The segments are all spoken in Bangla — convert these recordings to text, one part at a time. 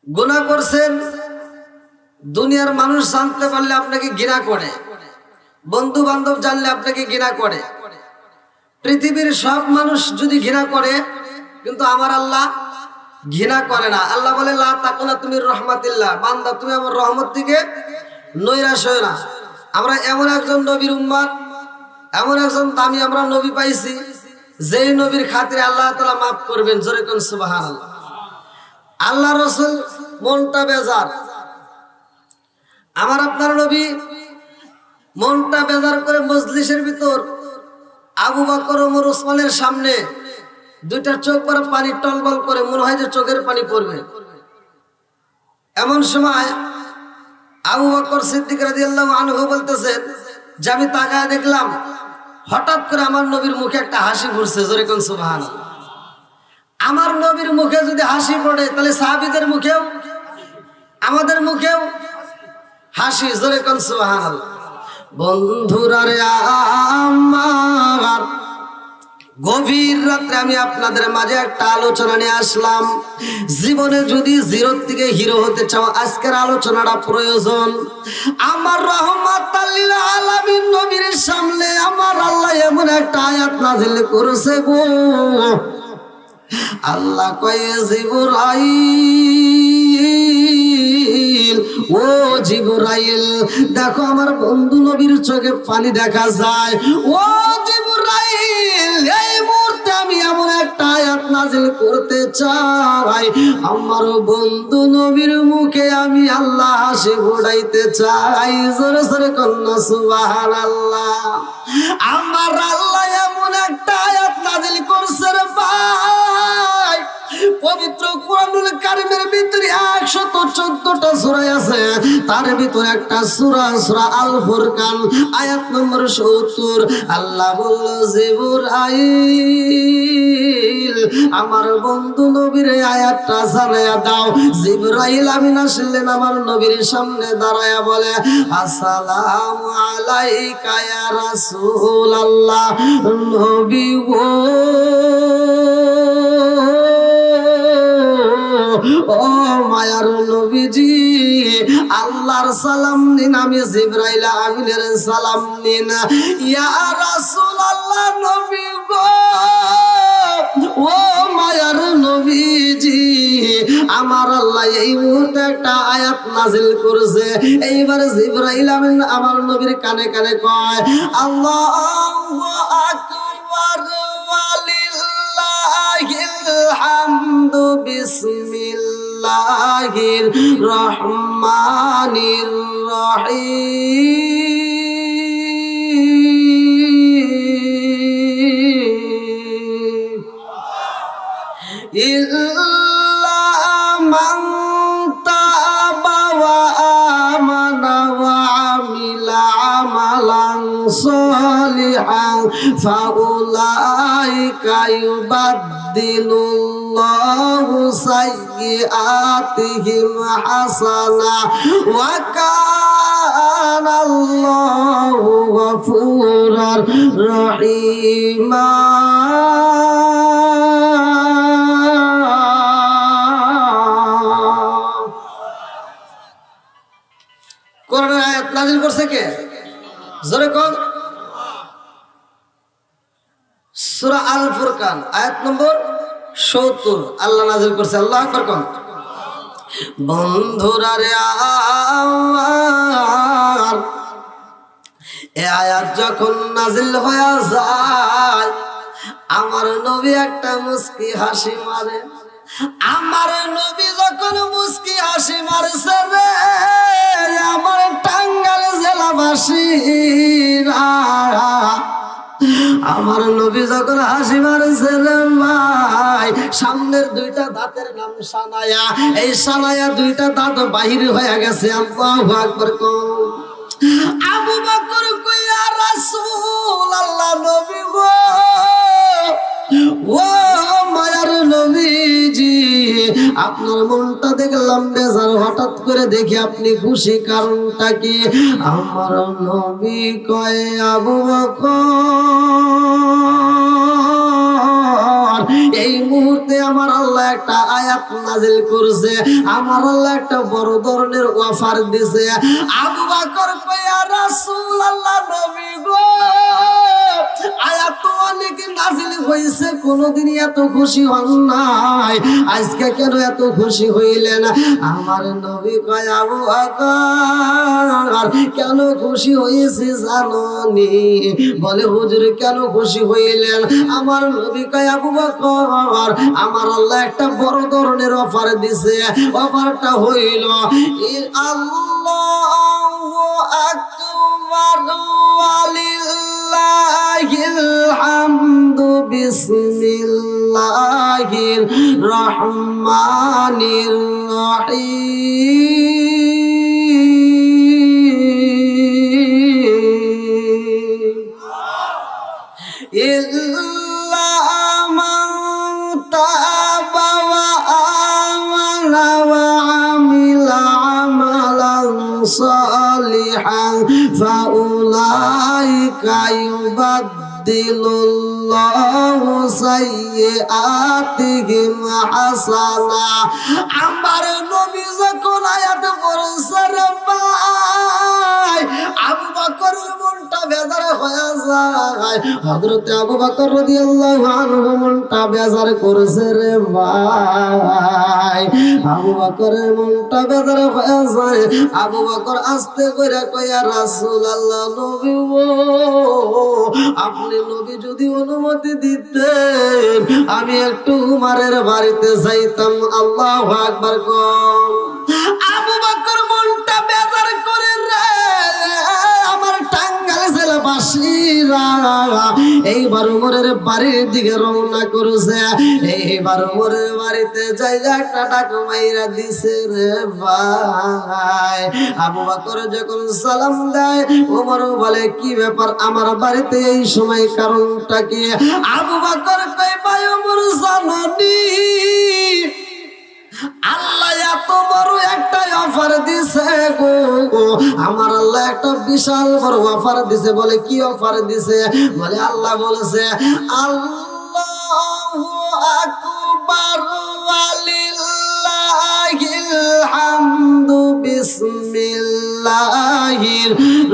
গুনাহ করছেন, দুনিয়ার মানুষ জানতে পারলে আপনাকে ঘৃণা করে, বন্ধু বান্ধব জানলে আপনাকে ঘৃণা করে, পৃথিবীর সব মানুষ যদি ঘৃণা করে, কিন্তু আমার আল্লাহ ঘৃণা করে না। আল্লাহ বলে লা তাকুনাতু মির রাহমাতিল্লাহ, বান্দা তুমি আমার রহমত থেকে নৈরাশ হয়ো না। আমরা এমন একজন নবীর উম্মত, এমন একজন দামি আমরা নবী পাইছি, যেই নবীর খাতিরে আল্লাহ তাআলা মাফ করবেন। জোরে কোন সুবহানাল্লাহ। আল্লাহ রাসূল মনটা বেজার, আমার আপনার নবী মনটা বেজার করে মজলিসের ভিতর আবু বকর ওমর ওসমানের সামনে দুইটা চোখ পরে পানি টলবল করে, মনে হয় যে চোখের পানি পড়বে। এমন সময় আবু বকর সিদ্দিক রাদিয়াল্লাহু আনহু বলতেছেন যে আমি তাকায় দেখলাম হঠাৎ করে আমার নবীর মুখে একটা হাসি ফুটছে। জোরে কোন সুবহানাল্লাহ। আমার নবীর মুখে যদি হাসি পড়ে, তাহলে সাহাবীদের মুখেও, আমাদের মুখেও হাসি। জোরে কোন সুবহানাল্লাহ। বন্ধুরা রে আমার, গভীর রাত্রে আমি আপনাদের মাঝে একটা আলোচনা নিয়ে আসলাম। জীবনে যদি জিরো থেকে হিরো হতে চাও, আজকের আলোচনাটা প্রয়োজন। আমার রহমাতাল লিল আলামিন নবীর সামনে আমার আল্লাহ এমন একটা আয়াত নাযিল করেছে গো। আল্লাহ কয়ে জিবরাইল, ও জিবরাইল, দেখো আমার বন্ধু নবীর চোখে পানি দেখা যায়। ও জিবরাইল, এই মুহূর্তে আমি এমন একটা আয়াত নাযিল করতে চাই, আমার বন্ধু নবীর মুখে আমি আল্লাহ হাসি ফোটাইতে চাই। জোরে জোরে কন্যা সুবহানাল্লাহ। আমার আল্লাহ এমন একটা আয়াত নাযিল করছে রে ভাই, পবিত্র কোরআনুল কারীমের ভিতরে 114টা সূরা আছে, তার ভিতরে একটা সূরা সূরা আল ফুরকান আয়াত নম্বর 70। আল্লাহ বলল জিবরাইল, আমার বন্ধু নবীর আয়াতটা জানায়া দাও। জিবরাইল আমিন আসলেন আমার নবীর সামনে দাঁড়ায়া বলে আসসালামু আলাইকা ইয়া রাসূলুল্লাহ। নবী গো, ও মায়ার নবীজি, আল্লাহর সালাম নিন, আমি জিবরাইল আমিনের সালাম নিন। ইয়া রাসূলুল্লাহ, নবী গো, ও মায়ার নবীজি, আমার আল্লাহ এই মুহূর্তে একটা আয়াত নাযিল করেছে। এইবার জিবরাইল আমিন আমার নবীর কানে কানে কয় আল্লাহু আকবার ওয়ালিল্লাহিল হামদু বিসমিল্লাহির রহমানির রহিম। ইল্লা মান তাবা ওয়া আমানা ওয়া আমিলা আমালান সলিহান ফাউলাইকা ইউবাদদিলুল্লাহু সাইয়্যাতিহিম হাসানা ওয়া কানাল্লাহু গফুরার রহিমা। কোরআনের আয়াত নাযিল করছে কে? জোরে কোন। সূরা আল ফুরকান আয়াত নম্বর 70 আল্লাহ নাযিল করছে। আল্লাহু আকবার কোন। বন্ধুরা রে আমার, এই আয়াত যখন নাযিল হয়ে যায়, আমার নবী একটা মুস্কি হাসি মারে। আমার নবী যখন মুস্কি হাসি মারছে রে, আমার টাঙ্গাইল জেলাবাসীরা, আমার নবী যখন হাসি মারছে রে ভাই, সামনের দুইটা দাঁতের নাম সানায়া, এই সানায়া দুইটা দাঁত বাহির হয়ে গেছে। আল্লাহু আকবার কোন। আবু বকর কই ইয়া রাসূলুল্লাহ, নবী গো, ও মায়ার নবীজি, আপনার মনটা দেখলাম বেজার, হঠাৎ করে দেখি আপনি খুশি, কারণটা কি? আমার নবী কয় আবু বকর, এই মুহূর্তে আমার আল্লাহ একটা আয়াত নাজিল করছে, আমার আল্লাহ একটা বড় ধরনের অফার দিছে। আবু বকর কয় ইয়া রাসূলুল্লাহ, নবী গো, আয়াত তো অনেক নাজিল হইছে, কোনদিন এত খুশি হন নাই, আজকে কেন এত খুশি হইলেন? আমার নবী কয় আবু বকর, কেন খুশি হইছি জানোনি? বলে হুজুর কেন খুশি হইলেন? আমার নবী কয় আবু বকর, আমার আল্লাহ একটা বড় ধরনের অফার দিছে। অফারটা হইল আল্লাহু আকবার ওয়ালিল্লাহিল হামদু বিসমিল্লাহির রহমানির রহিম ইল্লা মান তাবা ওয়া আমানা ওয়া আমিলা আমালান সালিহান ফাউলাইকা ইউবাদদিলুল্লাহু সাইয়্যাতিহিম হাসানা। আমার নবী যখন আয়াত পড়ছেন ভাই, আবু বকরের মনটা বেজার হয়ে যায়। হযরতে আবু বকর রাদিয়াল্লাহু আনহু মনটা বেজার করেছে রে ভাই। আবু বকরের মনটা বেজার হয়ে যায়। আবু বকর আস্তে করে কয় ইয়া রাসূলুল্লাহ, নবী গো, আপনি নবী যদি অনুমতি দিতেন আমি একটু উমারের বাড়িতে যাইতাম। আল্লাহু আকবার কম। আবু বকর মনটা বেজার করে রে আমার টাঙ্গাইল জেলাবাসীরা এইবার উমরের বাড়ির দিকে রওনা করেছে। এইবার উমরের বাড়িতে যাইয়া একটা ডাক মাইরা দিছে রে ভাই। আবু বকর যখন সালাম দেয়, ওমর বলে কি ব্যাপার আমার বাড়িতে এই সময়, কারণটা কি? আবু বকর কয় ভাই ওমর জাননি, আল্লাহ এত বড় একটা অফার দিছে গো, আমার আল্লাহ একটা বিশাল বড় অফার দিছে। বলে কি অফার দিছে? বলে আল্লাহ বলেছে আল্লাহু আকবার ওয়ালিল্লাহিল হামদু বিসমিল্লাহির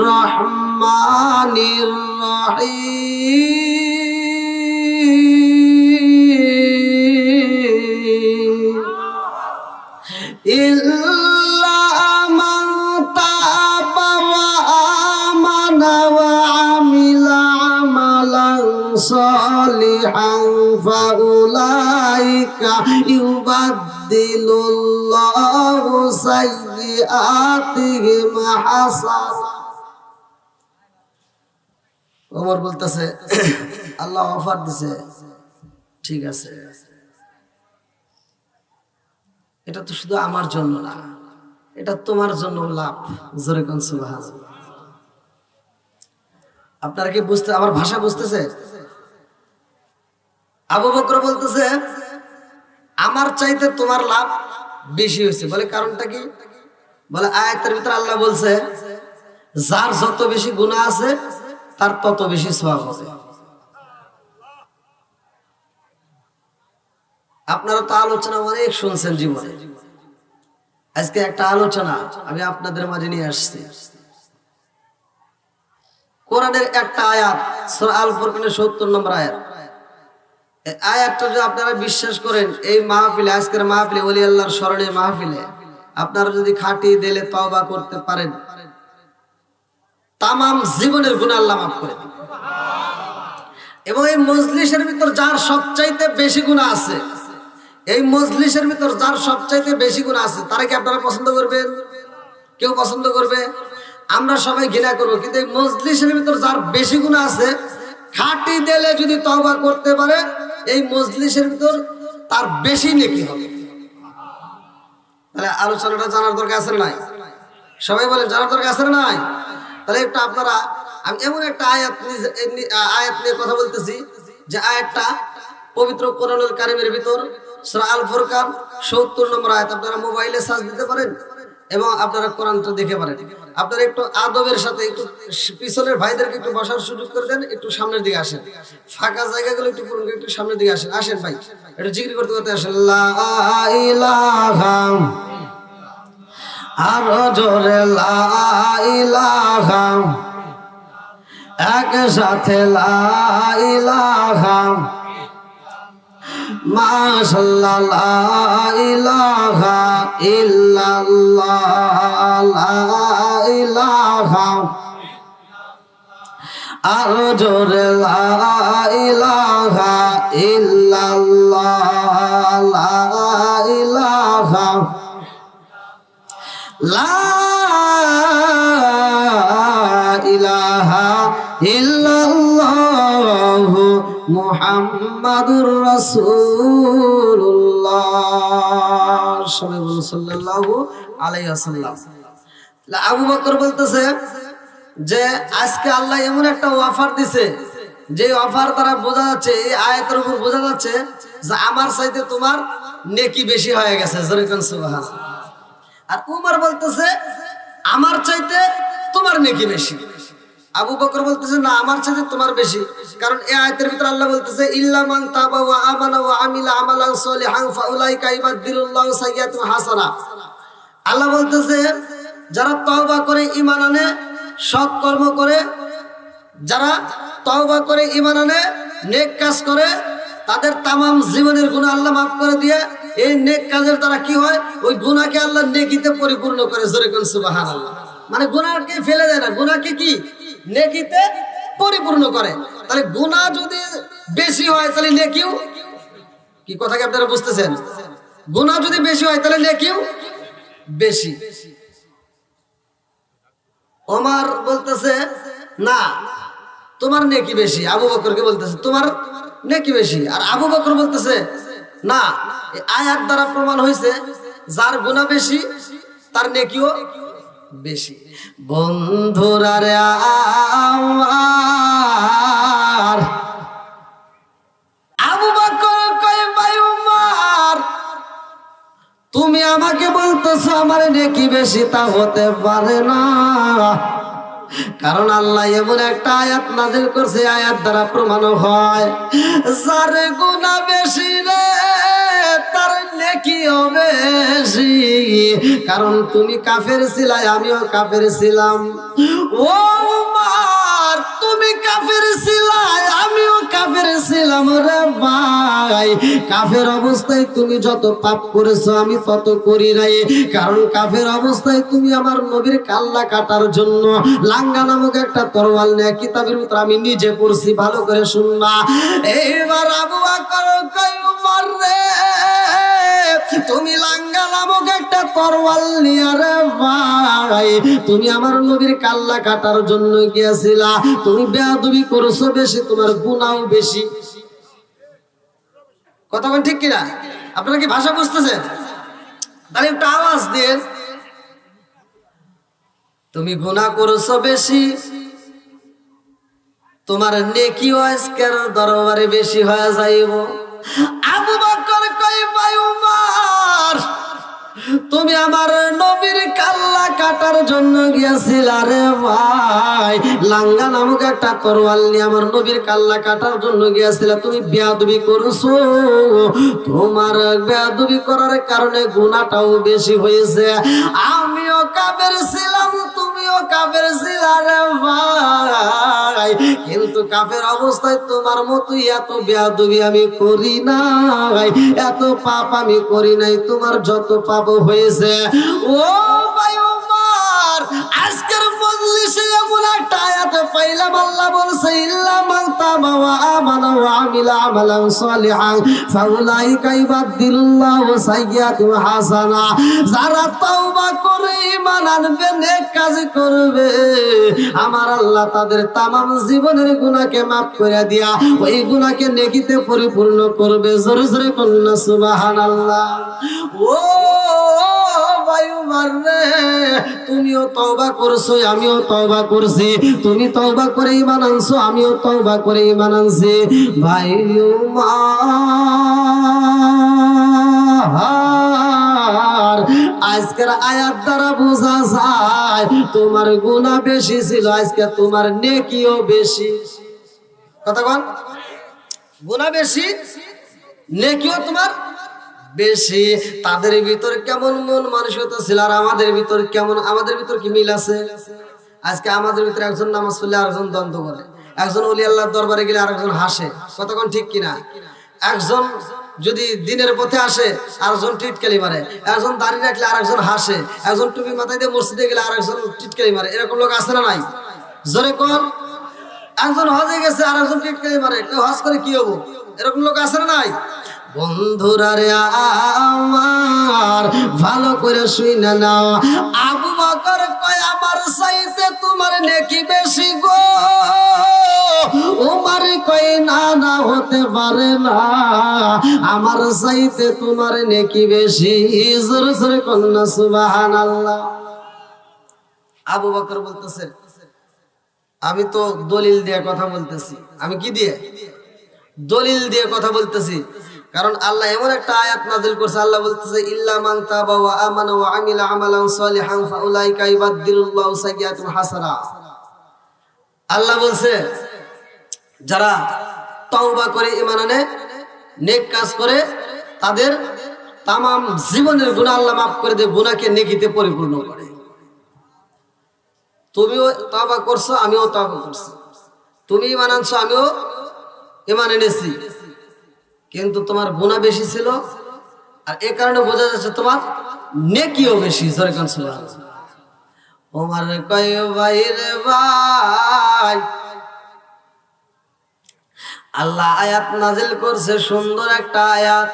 রহমানির রহিম ইল্লা মান তাবা ওয়া আমানা ওয়া আমিলা আমালান সালিহান ফাউলাইকা ইউবাদদিলুল্লাহু সাইয়্যাতিহিম হাসানা। ওমর বলতেছে আল্লাহ অফার দিছে, ঠিক আছে, এটা তো শুধু আমার জন্য না, এটা তোমার জন্য লাভ। জোরে কোন সুবহানাল্লাহ। আপনারা কি বুঝতে, আমার ভাষা বুঝতেছে? আবু বকর বলতেছে আমার চাইতে তোমার লাভ বেশি হয়েছে। বলে কারণটা কি? বলে আয়াতের ভিতরে আল্লাহ বলছে যার যত বেশি গুনাহ আছে তার তত বেশি সওয়াব হবে। আপনারা তো আলোচনা অনেক শুনছেন জীবনে, আজকে একটা আলোচনা আমি আপনাদের মাঝে নিয়ে আসছি। কোরআনের একটা আয়াত, সূরা আল ফুরকানের ৭০ নম্বর আয়াত। এই আয়াতটা যদি আপনারা বিশ্বাস করেন, এই মাহফিলে, আজকের মাহফিলে, ওলি আল্লাহর স্মরণে মাহফিলে আপনারা যদি খাঁটি দিলে তওবা করতে পারেন, তামাম জীবনের গুনাহ আল্লাহ মাফ করে দিবেন। এবং এই মজলিসের ভিতর যার সবচাইতে বেশি গুনাহ আছে, এই মজলিসের ভিতর যার সবচাইতে বেশি গুনাহ আছে, তারা কি আপনারা পছন্দ করবেন? কেউ পছন্দ করবে? আমরা সবাই ঘৃণা করবো। কিন্তু এই মজলিসের ভিতর যার বেশি গুনাহ আছে, খাঁটি দিলে যদি তওবা করতে পারে, এই মজলিসের ভিতর তার বেশি নেকি হবে। তাহলে আলোচনাটা জানার দরকার আছে না নাই? সবাই বলেন জানার দরকার আছে না নাই? তাহলে একটু আপনারা, আমি এমন একটা আয়াত নিয়ে কথা বলতেছি যে আয়াতটা পবিত্র কোরআনুল কারীমের ভিতর সূরা আল ফুরকান ৭০ নম্বর আয়াত। আপনারা মোবাইলে সার্চ দিতে পারেন, এবং আপনারা কোরআনটা দেখে পারেন। আপনারা একটু আদবের সাথে একটু পিছনের ভাইদেরকে একটু বসার সুযোগ করে দেন, একটু সামনের দিকে আসেন, ফাঁকা জায়গাগুলো একটু পূরণ করে একটু সামনের দিকে আসেন। আসেন ভাই, একটু জিকির করতে করতে আসেন। লা ইলাহা, আরো জোরে লা ইলাহা, একসাথে লা ইলাহা, মাশাআল্লাহ লা ইলাহা ইল্লাল্লাহ, লা ইলাহা, আরো জোরে লা ইলাহা ইল্লাল্লাহ, লা ইলাহা, লা ইলাহা ইল্লাল্লাহ মুহাম্মাদুর রাসূলুল্লাহ। সবাই বলুন সাল্লাল্লাহু আলাইহি ওয়াসাল্লাম। আবু বকর বলতেছে যে আজকে আল্লাহ এমন একটা অফার দিছে, যে অফার দ্বারা বোঝা যাচ্ছে, এই আয়াতের উপর বোঝা যাচ্ছে যে আমার চাইতে তোমার নেকি বেশি হয়ে গেছে। জোরে কোন সুবহানাল্লাহ। আর উমর বলতেছে আমার চাইতে তোমার নেকি বেশি। আবু বকর বলতেছে না, আমার চাইতে তোমার বেশি। কারণ এই আয়াতের ভিতরে আল্লাহ বলতেছে ইল্লা মান তাবা ওয়া আমানা ওয়া আমিলা আমালান সলিহান ফাউলাইকা ইবাদদিলুল্লাহু সাইয়্যাতুহুম হাসানা। আল্লাহ বলতেছে যারা তওবা করে ঈমান আনে, সৎ কর্ম করে, যারা তওবা করে ঈমান আনে, নেক কাজ করে, তাদের তামাম জীবনের গুনাহ আল্লাহ মাফ করে দিয়ে এই নেক কাজের দ্বারা কি হয়, ওই গুনাহকে আল্লাহ নেকিতে পরিপূর্ণ করে। জোরে কোন সুবহানাল্লাহ। মানে গুনাহকে ফেলে দেয় না, গুনাহকে কি নেকিতে পরিপূর্ণ করে। তাহলে গুনাহ যদি বেশি হয় তাহলে নেকিও কি, কথা কি আপনারা বুঝতেছেন? গুনাহ যদি বেশি হয় তাহলে নেকিও বেশি। ওমর বলতেছে না তোমার নেকি বেশি। আবু বকরকে বলতেছে তোমার নেকি বেশি। আর আবু বকর বলতেছে না, এই আয়াত দ্বারা প্রমাণ হয়েছে যার গুনাহ বেশি তার নেকিও বেশি। বন্ধুরা রে আমার, আবু বকর কয় ভাই উমর, তুমি আমাকে বলতেছো আমার নেকি বেশি, তা হতে পারে না। কারণ আল্লাহ এমন একটা আয়াত নাযিল করছে, আয়াত দ্বারা প্রমাণ হয় যার গুনাহ বেশি রে তার নেকিও বেশি। কারণ তুমি কাফের ছিলাই, আমিও কাফের ছিলাম। ও উমর, তুমি কাফের ছিলাই, আমিও কাফের ছিলাম রে ভাই। কাফের অবস্থায় তুমি যত পাপ করেছো আমি তত করি নাই। কারণ কাফের অবস্থায় তুমি আমার নবীর কাল্লা কাটার জন্য লাঙ্গা নামক একটা তরোয়াল নিয়ে কিতাবের ভিতর আমি নিজে পড়ছি, ভালো করে শুনবা। এইবার আবু বকর কয় উমর রে, তুমি লাঙ্গা নামক একটা তরোয়াল নিয়ে রে ভাই তুমি আমার নবীর কাল্লা কাটার জন্য গিয়েছিলা, তুমি বেয়াদবি করছো বেশি, তোমার গুনাহ বেশি। কথা বলেন ঠিক কিনা? আপনারা কি ভাষা বুঝতেছেন? তাহলে একটু আওয়াজ দিয়ে, তুমি গুনাহ করছো বেশি, তোমার নেকিও আজকের দরবারে বেশি হয়ে যাইব। আবু বকর কয় ভাই উমর, তুমি আমার নবীর কাল্লা কাটার জন্য গিয়েছিলা রে ভাই, লাঙ্গা নামক একটা তরোয়াল নিয়ে আমার নবীর কাল্লা কাটার জন্য গিয়েছিলা, তুমি বেয়াদবি করছো। তোমার বেয়াদবি করার কারণে গুনাহটাও বেশি হয়েছে। আমিও কাফের ছিলাম, তুমিও কাফের ছিলা রে ভাই, কিন্তু কাফের অবস্থায় তোমার মতো এত বেয়াদবি আমি করি নাই, এত পাপ আমি করি নাই, তোমার যত পাপ হয়েছে। ও ভাই উমর, আজকের মজলিসে এমন একটা আয়াত পাইলাম, আল্লাহ বলছে ইল্লা মান তাবা ওয়া আমানা ওয়া আমিলা আমালান সলিহান ফাউলাইকা ইবাদদিলুল্লাহু সাইয়্যাতুহুম হাসানা। যারা তওবা করে ঈমান আনবে, নেক কাজ করবে, আমার আল্লাহ তাদের তামাম জীবনের গুনাহকে maaf করে দিয়া ওই গুনাহকে নেকিতে পরিপূর্ণ করবে। জোরে জোরে কন্না সুবহানাল্লাহ। ও ভাই উমর রে, তুমিও তওবা করছো, আমিও তওবা করছি, তুমি তওবা করে ঈমান আনছো, আমিও তওবা করে ঈমান আনছি। ভাই উমর, আজকের আয়াত দ্বারা বোঝা যায় তোমার গুনাহ বেশি ছিল, আজকে তোমার নেকিও বেশি। কথা কোন? গুনাহ বেশি, নেকিও তোমার বেশি। তাদের ভিতর কেমন মন মানসিকতা ছিল আর আমাদের ভিতর কেমন? আমাদের ভিতর কি মিল আছে? আজকে আমাদের ভিতরে একজন নামাজ পড়লে আরেকজন দ্বন্দ্ব করে, একজন ওলি আল্লাহর দরবারে গেলে আরেকজন হাসে। কতক্ষণ ঠিক কিনা? একজন যদি দিনের পথে আসে আরেকজন টিটকালি মারে, একজন দাঁড়িয়ে রাখলে আরেকজন হাসে, একজন টুপি মাথায় দিয়ে মসজিদে গেলে আরেকজন টিটকালি মারে। এরকম লোক আছে না নাই? জোরে কোন? একজন হজে গেছে আরেকজন টিটকালি মারে, কেউ হজ করে কি হবো? এরকম লোক আছে না নাই? বন্ধুরা রে আমার ভালো করে শুনে নাও, আবু বকর কয় আমার চাইতে তোমার নেকি বেশি গো। ওমর কয় না না হতে পারে না, আমার চাইতে তোমার নেকি বেশি। জোরে জোরে কন্যা সুবহানাল্লাহ। আবু বকর বলতেছে আমি তো দলিল দিয়ে কথা বলতেছি। আমি কি দিয়ে? দলিল দিয়ে কথা বলতেছি। কারণ আল্লাহ এমন একটা আয়াত নাযিল করছে, আল্লাহ বলতেছে ইল্লা মান তাবা ওয়া আমানা ওয়া আমিলা আমালান সালিহান ফাউলাইকা ইউবাদদিলুল্লাহু সাইয়্যাতিহিম হাসানাত। আল্লাহ বলছে যারা তওবা করে ঈমান আনে, নেক কাজ করে, তাদের তামাম জীবনের গুনাহ আল্লাহ মাফ করে দেয়, গুনাহকে নেকিতে পরিপূর্ণ করে। তুমিও তওবা করছো, আমিও তওবা করছি। তুমি ঈমান আনছো, আমিও ঈমান এনেছি, কিন্তু তোমার গুনাহ বেশি ছিল আর এই কারণে বোঝা যাচ্ছে তোমার নেকিও বেশি। জোরে কান সুবহানাল্লাহ। ওমর কয় ভাই রে ভাই, আল্লাহ আয়াত নাজিল করছে, সুন্দর একটা আয়াত।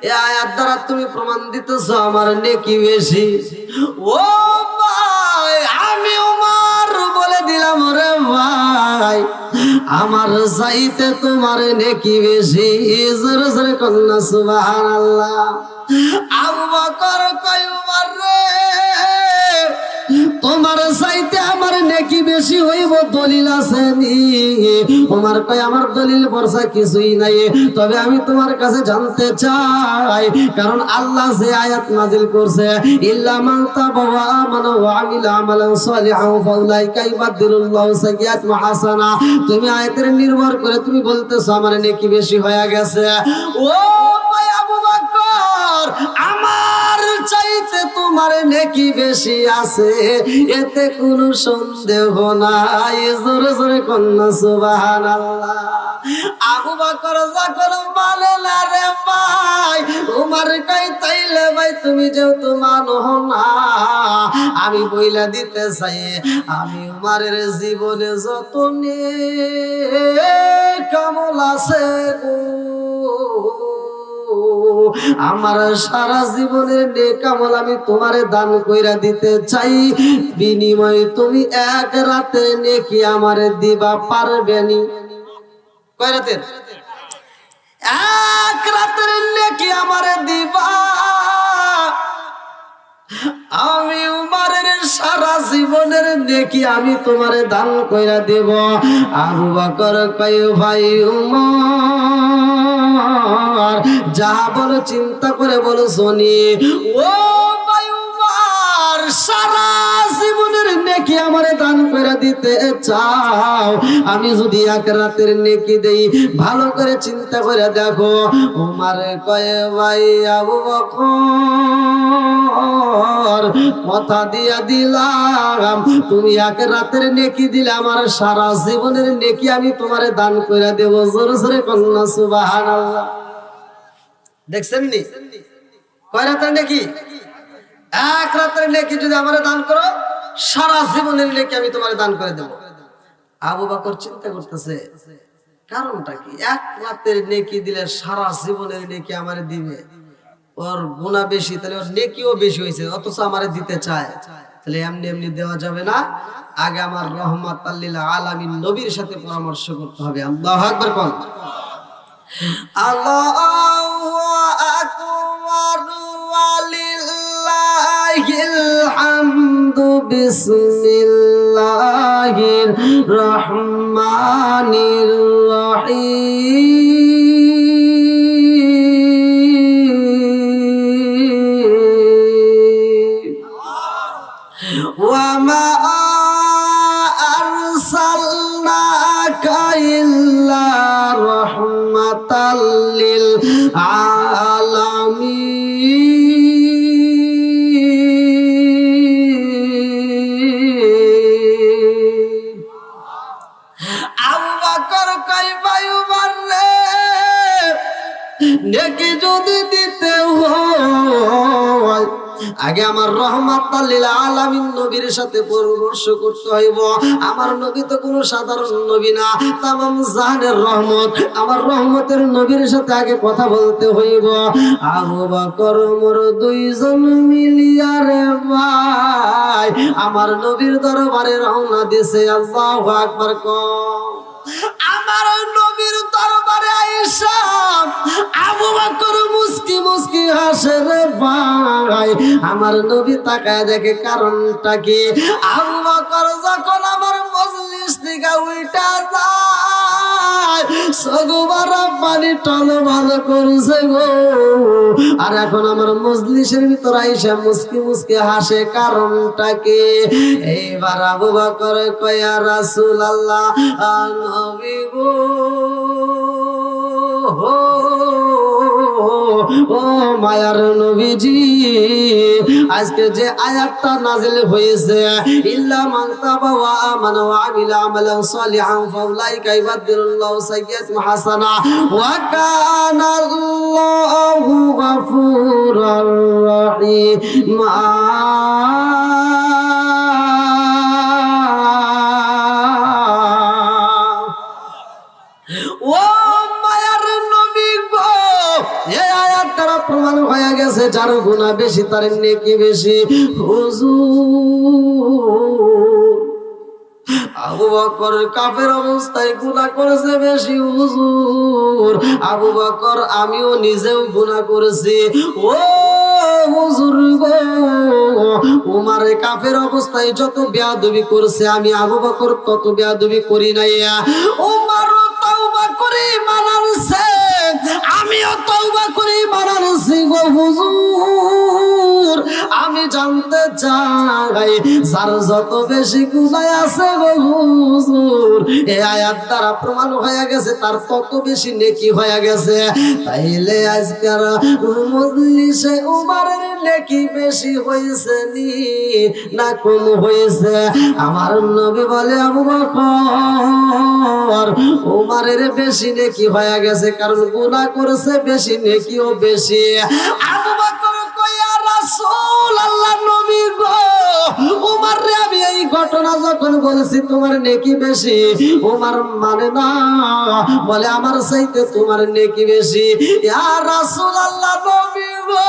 এই আয়াত দ্বারা তুমি প্রমাণ দিতেছো আমার নেকি বেশি। ও ভাই, আমি ওমর বলে দিলাম রে ভাই, আমার চাইতে তোমার নেকি বেশি। জোরে জোরে কন্যা সুবহানাল্লাহ। আবু বকর কয় ওমর রে, তোমার চাইতে আমার নেকি বেশি হইব, দলিল আছে নি? ওমর কয় আমার দলিল বর্ষা কিছুই নাই, তবে আমি তোমার কাছে জানতে চাই, কারণ আল্লাহ যে আয়াত নাযিল করছে ইল্লা মান তাবা ওয়া আমানা ওয়া আমিলা আমালান সালিহান ফাউলাইকা ইউবাদদিলুল্লাহু সাইয়্যাতিহিম হাসানা, তুমি আয়াতের নির্ভর করে তুমি বলতেছো আমার নেকি বেশি হয়ে গেছে। ও ভাই আবু বকর, আমার চাইতে তোমার নেকি বেশি আছে, এতে কোনো সন্দেহ নাই। জোরে জোরে কন্যা সুবহানাল্লাহ। আবু বকর যখন বলে না রে ভাই, ওমর কই তাইলে ভাই তুমি যেহেতু মানো না, আমি বইলা দিতে চাই আমি উমারের জীবনে যত নেক আমল আছে গো, আমার সারা জীবনের নেক আমল আমি তোমারে দান কইরা দিতে চাই, বিনিময়ে তুমি এক রাতে নেকি আমারে দিবা পারবেনি? কয় রাতের? এক রাতের নেকি আমারে দিবা, আমি উমারের সারা জীবনের নেকি আমি তোমারে দান কইরা দেব। আবু বকর কয় ভাই উমর, যা বলো চিন্তা করে বলো শুনি। ও ভাই উমর, সারা জীবনের নেকি আমারে দান কইরা দিতে চাও, আমি যদি এক রাতের নেকি দেই, ভালো করে চিন্তা করে দেখো। উমর কয় ভাই আবু বকর, কথা দিয়া দিলাম, তুমি এক রাতের নেকি দিলে আমার সারা জীবনের নেকি আমি তোমারে দান কইরা দেব। জোরে জোরে কন্যা সুবহানাল্লাহ। দেখছেন নি কয় রাতের নেকি? এক রাতের নেকি যদি আমারে দান করো, সারা জীবনের নেকি আমি তোমারে দান করে দেব। আবু বকর চিন্তা করতেছে কারণটা কি? এক রাতের নেকি দিলে সারা জীবনের নেকি আমারে দিবে, ওর গুনাহ বেশি, তাহলে ওর নেকিও বেশি হয়েছে, অথচ আমারে দিতে চায়, তাহলে এমনি এমনি দেওয়া যাবে না, আগে আমার রহমাতাল লিল আলামিন নবীর সাথে পরামর্শ করতে হবে। আল্লাহু আকবার কোন? আল্লাহু আকবার ওয়ালিল্লাহিল হামদু। বিসমিল্লাহির রহমানির রহিম। আগে আমার রহমাতাল লিল আলামিন নবীর সাথে পরামর্শ করতে হইব। আমার নবী তো কোনো সাধারণ নবী না, তামাম জাহানের রহমত। আমার রহমতের নবীর সাথে আগে কথা বলতে হইব। আবু বকর ওমর দুইজন মিলিয়া রে ভাই আমার নবীর দরবারে রওনা দিছে। আল্লাহু আকবার কও। আমার নবীর দরবারে আয়েশা আবু বকর মুস্কি মুস্কি হাসে রে ভাই। আমার নবী তাকায় দেখে কারণটা কি। আবু বকর যখন আমার মজলিস থেকে উইটা যায় সগবার পানি টলমল করছে গো। আর এখন আমার মজলিসের ভিতর আয়েশা মুস্কি মুস্কি হাসে কারণটা কি। এইবার আবু বকর কয় ইয়া রাসূলুল্লাহ নবী গো ও মায়ার নবীজি, আজকে যে আয়াতটা নাজিল হয়েছে ইল্লা মান তাবা ওয়া আমানা ওয়া আমিলা আমালান সালিহান ফাউলাইকা ইবাদদিলুল্লাহু সাইয়্যাতিহিম হাসানা ওয়া কানা আল্লাহু গফুরুর রহিম। ও মায়ার নবী গো, এই আয়াত দ্বারা প্রমাণ হয়ে গেছে যার গুনাহ বেশি তার নেকি বেশি। হুজুর আবু বকর কাফের অবস্থায় গুনাহ করেছে বেশি। হুজুর আবু বকর আমিও নিজেও গুনাহ করেছি। ও হুজুর গো, উমর কাফের অবস্থায় যত বেয়াদবি করেছে আমি আবু বকর তত বেয়াদবি করি নাই। উমর তওবা করে মানানছে, আমিও তওবা করে মানানছি গো হুজুর। আমি জানতে চাই যার যত বেশি গুনাহ আছে গো হুজুর, এই আয়াত দ্বারা প্রমাণ হয়ে গেছে তার তত বেশি নেকি হয়ে গেছে। তাইলে আজকের মজলিসে উমরের নেকি বেশি হয়েছে নি না কম হয়েছে? আমার নবী বলে আবু বকর উমরের বেশি নেকি হয়ে গেছে, কারণ গুনাহ করেছে বেশি, নেকিও বেশি। আবু বকর কয় ইয়া রাসূলুল্লাহ নবী গো, উমর রে আমি এই ঘটনা যখন বলেছি তোমার নেকি বেশি, উমর মানে না, বলে আমার চাইতে তোমার নেকি বেশি। ইয়া রাসূলুল্লাহ নবী গো,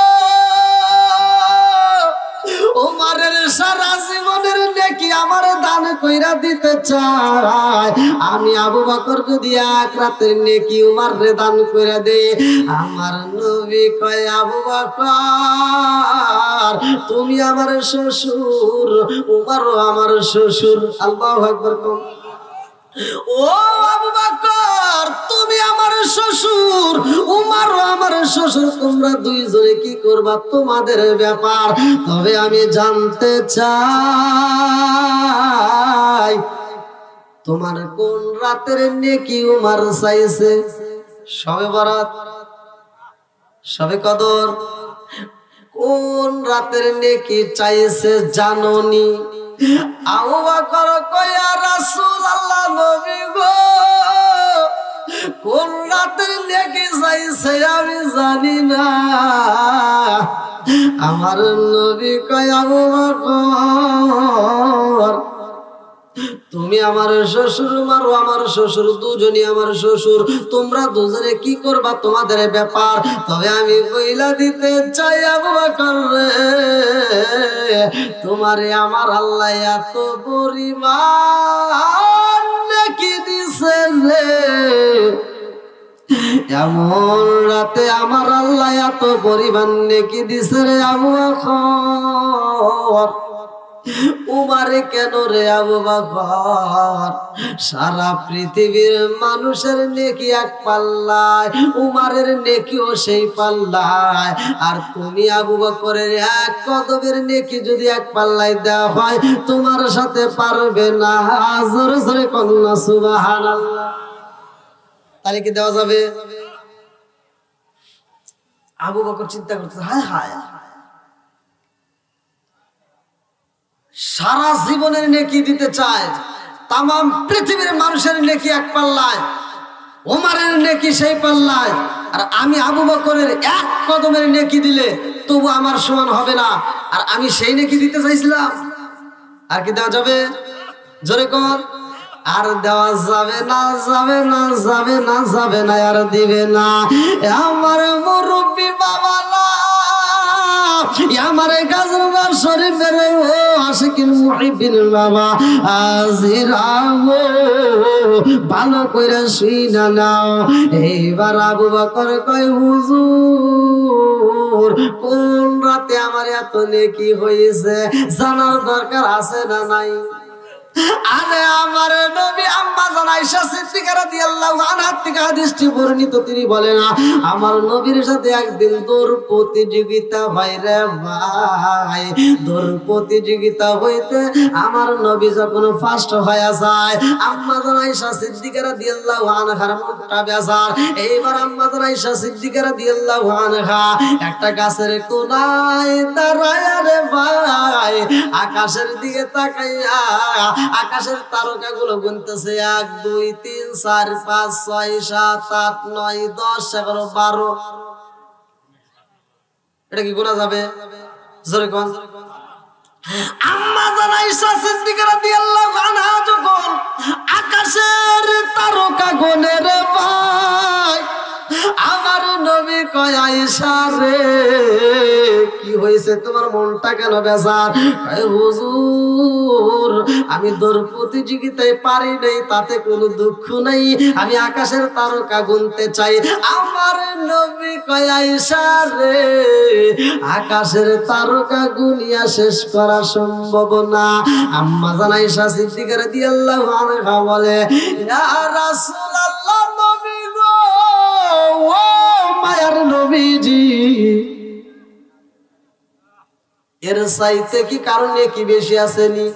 উমরের সারা জীবনের নেকি আমার দান কইরা দিতে চাই। আমি আবু বকর যদি এক রাতের নেকি উমর রে দান কইরা দেই, আমার নবী কয় আবু বকর তুমি আমার শ্বশুর, উমরও আমার শ্বশুর। আল্লাহু আকবার। ও আবু বকর তুমি আমার শ্বশুর, উমরও আমার শ্বশুর, তোমরা দুইজনে কি করবা তোমাদের ব্যাপার। তবে আমি জানতে চাই তোমার কোন রাতের নেকি উমর চাইছে? শবে বরাত, শবে কদর, কোন রাতের নেকি চাইছে জানোনি? আবু বকর কয় ইয়া রাসূলুল্লাহ নবী গো, কোন রাতের নেকি চাইছে আমি জানি না। আমার নবী কয় আবু বকর তুমি আমার শ্বশুর, উমরও আমার শ্বশুর, দুজনই আমার শ্বশুর, তোমরা দুজনে কি করবা তোমাদের ব্যাপার। তবে আমি কইলা দিতে চাই আবু বকর রে, তোমারে আমার আল্লাহ এত পরিমাণ নেকি দিছে রে, এমন রাতে আমার আল্লাহ এত পরিমাণ নেকি দিছে রে আবু বকর। উমারে কেন রে আবু বকর? সারা পৃথিবীর মানুষের নেকি এক পাল্লায়, উমারের নেকিও সেই পাল্লায়। আর তুমি আবু বকরের এক কদমের নেকি যদি এক পাল্লায় দেওয়া হয় তোমার সাথে পারবে না। জোরে জোরে কন্যা সুবহানাল্লাহ। তাহলে কি দেওয়া যাবে? আবু বকর চিন্তা করতে, হায় হায় সারা জীবনের নেকি দিতে চায়, তামাম পৃথিবীর মানুষের নেকি এক পাল্লায়, ওমরের নেকি সেই পাল্লায়। আর আমি আবু বকরের এক কদমের নেকি দিলে তবু আমার সমান হবে না, আর আমি সেই নেকি দিতে চাইছিলাম। আর কি দেওয়া যাবে? জোরে কর। আর দেওয়া যাবে না, যাবে না, যাবে না, যাবে না, আর দিবে না। আমার মুরব্বী বাবা না, আমার গাজরবাল শরীফের ও আশিকিন মুহিবিন বাবা আজিরাও ভালো কইরা শুইনা নাও। এইবার আবু বকর কয়, হুজুর কোন রাতে আমার এত নেকি হয়েছে জানার দরকার আছে না নাই? আরে আমার নবী আম্মা জান আয়েশা সিদ্দিকা রাদিয়াল্লাহু আনহা থেকে হাদিসটি বর্ণিত, তিনি বলেন আমার নবীর সাথে একদিন দৌড় প্রতিযোগিতা হয় রে ভাই। দৌড় প্রতিযোগিতা হইতে আমার নবী যখন ফার্স্ট হয়ে যায়, আম্মা জান আয়েশা সিদ্দিকা রাদিয়াল্লাহু আনহার মুখটা বেজার। এইবার আম্মা জান আয়েশা সিদ্দিকা রাদিয়াল্লাহু আনহা একটা গাছের কোনায় দাঁড়ায় রে ভাই, আকাশের দিকে তাকাইয়া আকাশের তারকা গুলো গুনতেছে। 1 2 3 4 5 6 7 8 9 10 11 12। এটা কি গোনা যাবে? জোরে কোন। আম্মা জান আয়েশা সিদ্দিকা রাদিয়াল্লাহু আনহা যখন আকাশের তারকা গুনে রে ভাই, আমার নবী কয় আয়েশা রে কি হয়েছে, তোমার মনটা কেন বেজার? কয় হুজুর আমি দৌড় প্রতিযোগিতায় পারি নাই, তাতে কোনো দুঃখ নাই, আমি আকাশের তারকা গুনতে চাই। আমার নবী কয় আয়েশা রে আকাশের তারকা গুনিয়া শেষ করা সম্ভব না। আম্মা জান আয়েশা সিদ্দিকা রাদিয়াল্লাহু আনহা বলে, ইয়া রাসূলুল্লাহ, নবী গো, ও মায়ার নবীজি, এর চাইতে কি কারণে কি বেশি আসেনি?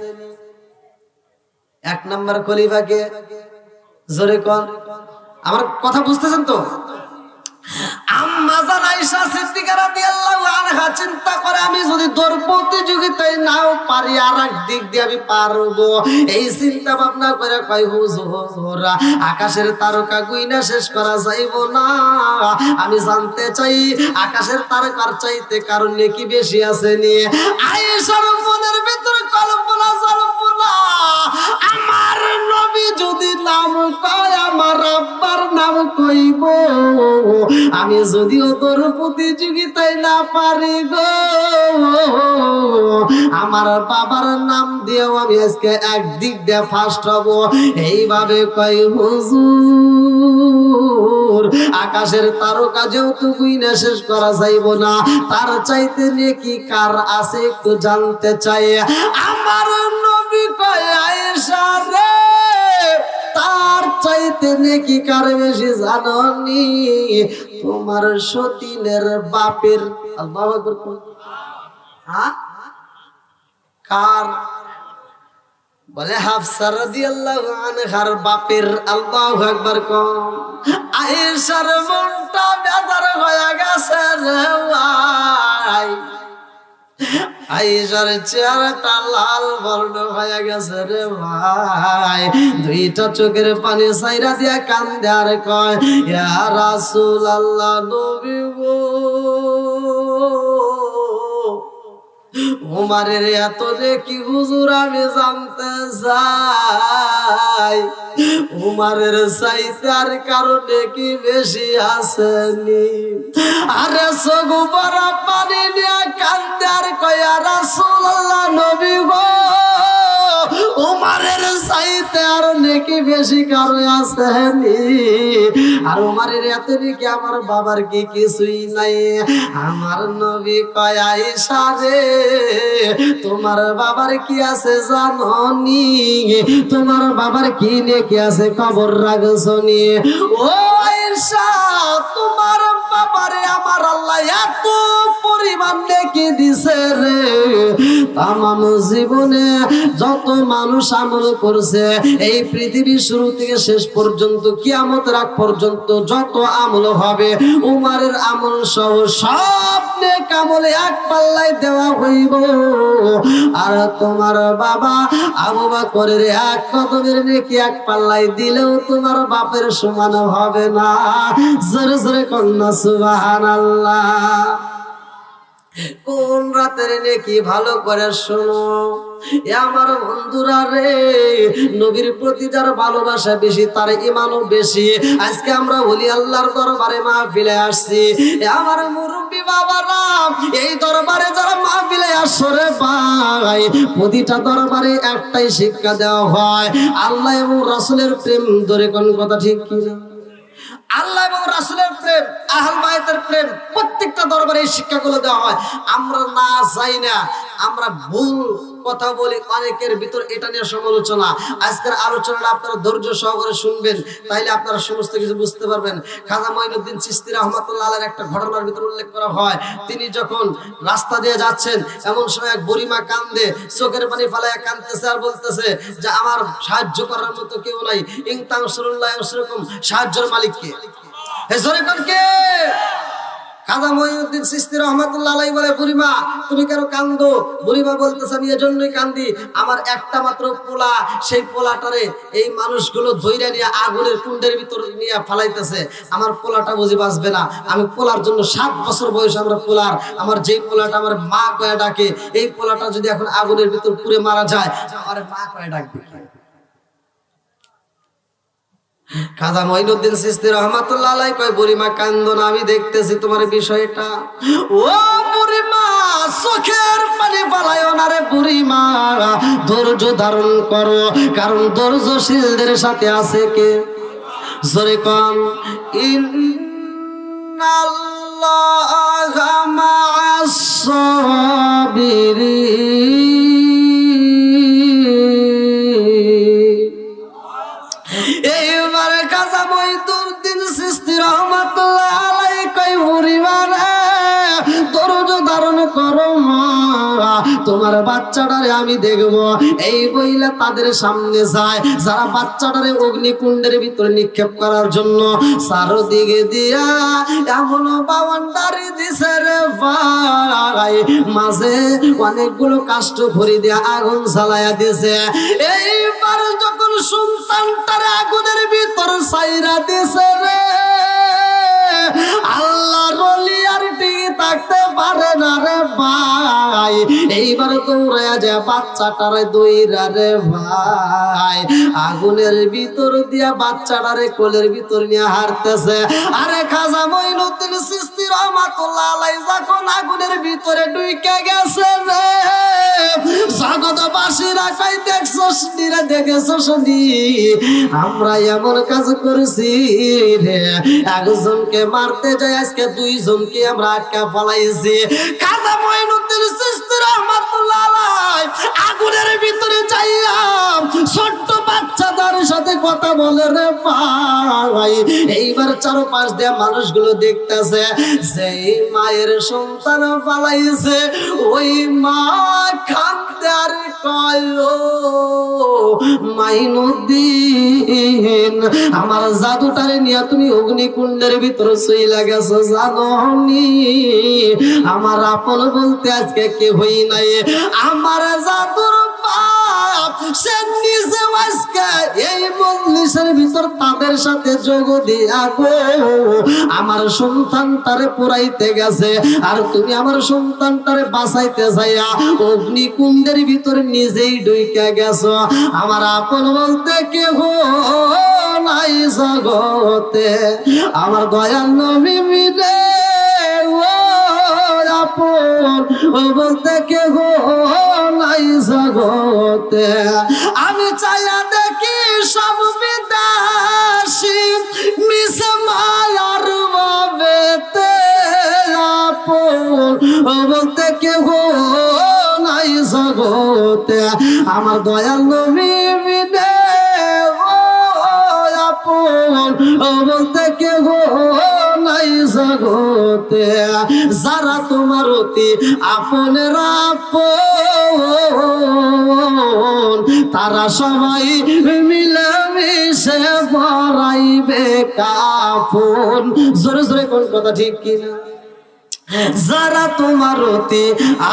1 নাম্বার খলিফাকে। জোরে কোন। আমার কথা বুঝতেছেন তো? আম্মা জান আয়েশা সিদ্দিকা রাদিয়াল্লাহু আনহা চিন্তা করে, আমি যদি দৌড় প্রতিযোগিতায় নাও পারি আর এক দিক দিয়ে আমি পারবো। এই চিন্তা ভাবনা করে কয় হুজুর আকাশের তারকা গুইনা শেষ করা যাইবো না, আমি জানতে চাই আকাশের তারকার চাইতে কারণ কি বেশি আছে নি? আয়েশার মনের ভিতরে কল্পনা জল্পনা, আমার নবী যদি নাম কয় আমার আব্বার নাম কইব, আমি যদিও তোর প্রতিযোগিতায় না পারি গো, আমার বাবার নাম দিয়েও আমি আজকে একদিক দিয়ে ফার্স্ট হব। এইভাবে কই হুজুর আকাশের তারকা যেহেতু গুইনা শেষ করা যাইব না, তার চাইতে নেকি কার আছে একটু জানতে চাই। আমার নবী কয় আয়েশা রে তার চাইতে নেকি কার বেশি জাননি? তোমার সতীনের বাপের। আল্লাহু আকবার। হ্যাঁ কার? বলে হাফসা রাদিয়াল্লাহু আনহার বাপের। আল্লাহু আকবার কোন। আয়েশার মনটা বেজার হয়ে গেছে রে ভাই, আয়েশার চেহারাটা লাল বর্ণ হয়ে গেছে রে ভাই। দুইটা চোখের পানি সাইরা দিয়া কান্দে আর কয়, ইয়া রাসূলুল্লাহ, নবী গো, উমারের এত নেকি হুজুর আমি জানতে চাই, উমারের চাইতে আর কারণে কি বেশি আসেনি? আরে সগু বড় পানি নিয়ে কান্দে আর কয়, ইয়া রাসূলুল্লাহ, নবী গো, উমারের চাইতে আর নেকি বেশি কারো আসেনি? আর উমারের এত নেকি আমার বাবার কি কিছুই নাই? আমার নবী কয় আয়েশা রে তোমার বাবার কি আছে জাননি? তোমার বাবার কি নেকি আছে খবর রাখছনি? ও আয়েশা, তোমার বাবারে আমার আল্লাহ এত পরিমাণ নেকি দিছে রে, তামাম জীবনে যত মানুষ আমল করছে এই পৃথিবীর শুরু থেকে শেষ পর্যন্ত কিয়ামতের আগ পর্যন্ত যত আমল হবে উমারের আমল সহ সব নেক আমলে এক পাল্লায় দেওয়া হইব। আর তোমার বাবা আবু বকরের এক কদমের নেকি এক পাল্লায় দিলেও তোমার বাপের সমান হবে না। জোরে জোরে কন্যা সুবহানাল্লাহ। কোন রাতের নেকি ভালো করে শোনো আমার বন্ধুরা রে, নবীর প্রতি যার ভালোবাসা বেশি তার ঈমানও বেশি। আজকে আমরা বলি আল্লাহর দরবারে মাহফিলে আসছি, আমার মুরব্বি বাবারা এই দরবারে যারা মাহফিলে আসছে রে ভাই, প্রতিটা দরবারে একটাই শিক্ষা দেওয়া হয়, আল্লাহ এবং রাসূলের প্রেম। ধরে কোন কথা ঠিক কি না? আল্লাহ এবং রাসূলের প্রেম, আহলে বাইতের প্রেম, প্রত্যেকটা দরবারে এই শিক্ষাগুলো দেওয়া হয়। আমরা না চাই না, আমরা ভুল কথা বলি অনেকের ভিতর, এটা নিয়ে সমালোচনা। আজকের আলোচনাটা আপনারা ধৈর্য সহকারে শুনবেন, তাইলে আপনারা সমস্ত কিছু বুঝতে পারবেন। খাজা মঈনুদ্দিন চিশতি রাহমাতুল্লাহ আলাইহির একটা ঘটনার ভিতর উল্লেখ করা হয়, তিনি যখন রাস্তা দিয়ে যাচ্ছেন এমন সময় এক বুড়িমা কান্দে, চোখের পানি ফালাইয়া কাঁদতেছে আর বলতেছে যে আমার সাহায্য করার মতো কেউ নাই। ইন তানসুরুল্লাহ ইয়ানসুরকুম, সাহায্যের মালিক কে? হে জোরে কোন কে? খাজা মঈনুদ্দিন চিশতি রাহমাতুল্লাহ আলাইহি বলে, বুড়িমা তুমি কেন কান্দো? বুড়িমা বলতেছে আমি এজন্যই কান্দি, আমার একটা মাত্র পোলা, সেই পোলাটারে এই মানুষগুলো ধইরা নিয়ে আগুনের কুণ্ডের ভিতর নিয়ে ফালাইতেছে, আমার পোলাটা বুঝি বাঁচবে না। আমি পোলার জন্য 7 বছর বয়স আমরা পোলার, আমার যেই পোলাটা আমার মা কয়ে ডাকে, এই পোলাটা যদি এখন আগুনের ভিতর পুড়ে মারা যায় আমার মা কয়ে ডাকবে। খাজা মঈনুদ্দিন চিশতি রাহমাতুল্লাহ আলাইহি কয়, বুড়িমা কান্দো না, আমি দেখতেছি তোমার বিষয়টা। ও বুড়িমা চোখের পানি ফালাইও না রে বুড়িমা, ধৈর্য ধারণ করো, কারণ ধৈর্যশীলদের সাথে আছে কে? জোরে কোন ইন্নাল্লাহা মা'আস সাবিরিন। এইবারে খাজা মঈনুদ্দিন চিশতি রাহমাতুল্লাহ আলাইহি কয়, বুড়িমা রে ধৈর্য ধারণ করো মা, তোমার বাচ্চাটারে আমি দেখবো। এই বইলা তাদের সামনে যায়, যারা বাচ্চাটারে অগ্নিকুণ্ডের ভিতরে নিক্ষেপ করার জন্য চারদিকে দিয়া এমন বাউন্ডারি দিছে রে ভাই, মাঝে অনেকগুলো কাষ্ঠ ভরি দিয়ে আগুন জ্বালায়া দিছে। এইবার যখন সন্তানটারে আগুনের ভিতর ছাইরা দিছে রে, আল্লাহর ওলি আর টিকে থাকতে পারে না রে ভাই, এইবার দৌড়ায়া যায় বাচ্চাটারে দইরা রে ভাই, আগুনের ভিতর দিয়া বাচ্চাটারে কোলের ভিতর নিয়ে হারতেছে। আরে খাজা মঈনুদ্দিন চিশতি রাহমাতুল্লাহ আলাইহি যখন আগুনের ভিতরে ঢুকে গেছে রে, জগৎবাসীরা কই দেখছস নি রে, দেখেছস নি আমরা এমন কাজ করেছি রে, একজনকে মারতে যাই আজকে 2 জনকে আমরা আটকা ফলাইছি। খাজা মঈনুদ্দিন চিশতি রাহমাতুল্লাহ আলাইহি আগুনের ভিতরে যাইয়া ছোট্ট বাচ্চাদের সাথে কথা বলে রে ভাই। এইবার চারপাশ দিয়ে মানুষগুলো দেখতেছে, সেই মায়ের সন্তান পালাইছে, ওই মা কাঁদতে আর কয়, ও মাইনুদ্দিন আমার জাদুটারে নিয়ে তুমি অগ্নিকুণ্ডের ভিতরে চইলা গেছো, জানো নি আমার আপন বলতে আজকে কে হই নাই, আমার জাদুর বাপ সে নিজে আজকে এই মজলিসের ভিতর তাদের সাথে যোগ দিয়া গো আমার সন্তানটারে পুরাইতে গেছে, আর তুমি আমার সন্তানটারে বাঁচাইতে যাইয়া অগ্নিকুণ্ডের ভিতর নিজেই ঢুইকা গেছো, আমার আপন বলতে কেহ নাই জগতে, আমার দয়াল নবী মিলে আপন বলতে কেহ নাই জগতে। আমি চাইয়া দেখি সব বিদাসী মিশে মায়ার ভাবেতে, আপন বলতে কেহ নাই জগতে, আমার দয়াল নবী বিনে আপন বলতে কেহ নাই জগতে, যারা তোমার অতি আপনের আপন, তারা সবাই মিলেমিশে পরাইবে কাফন। জোরে জোরে কোন কথা ঠিক কিনা? যারা তোমার অতি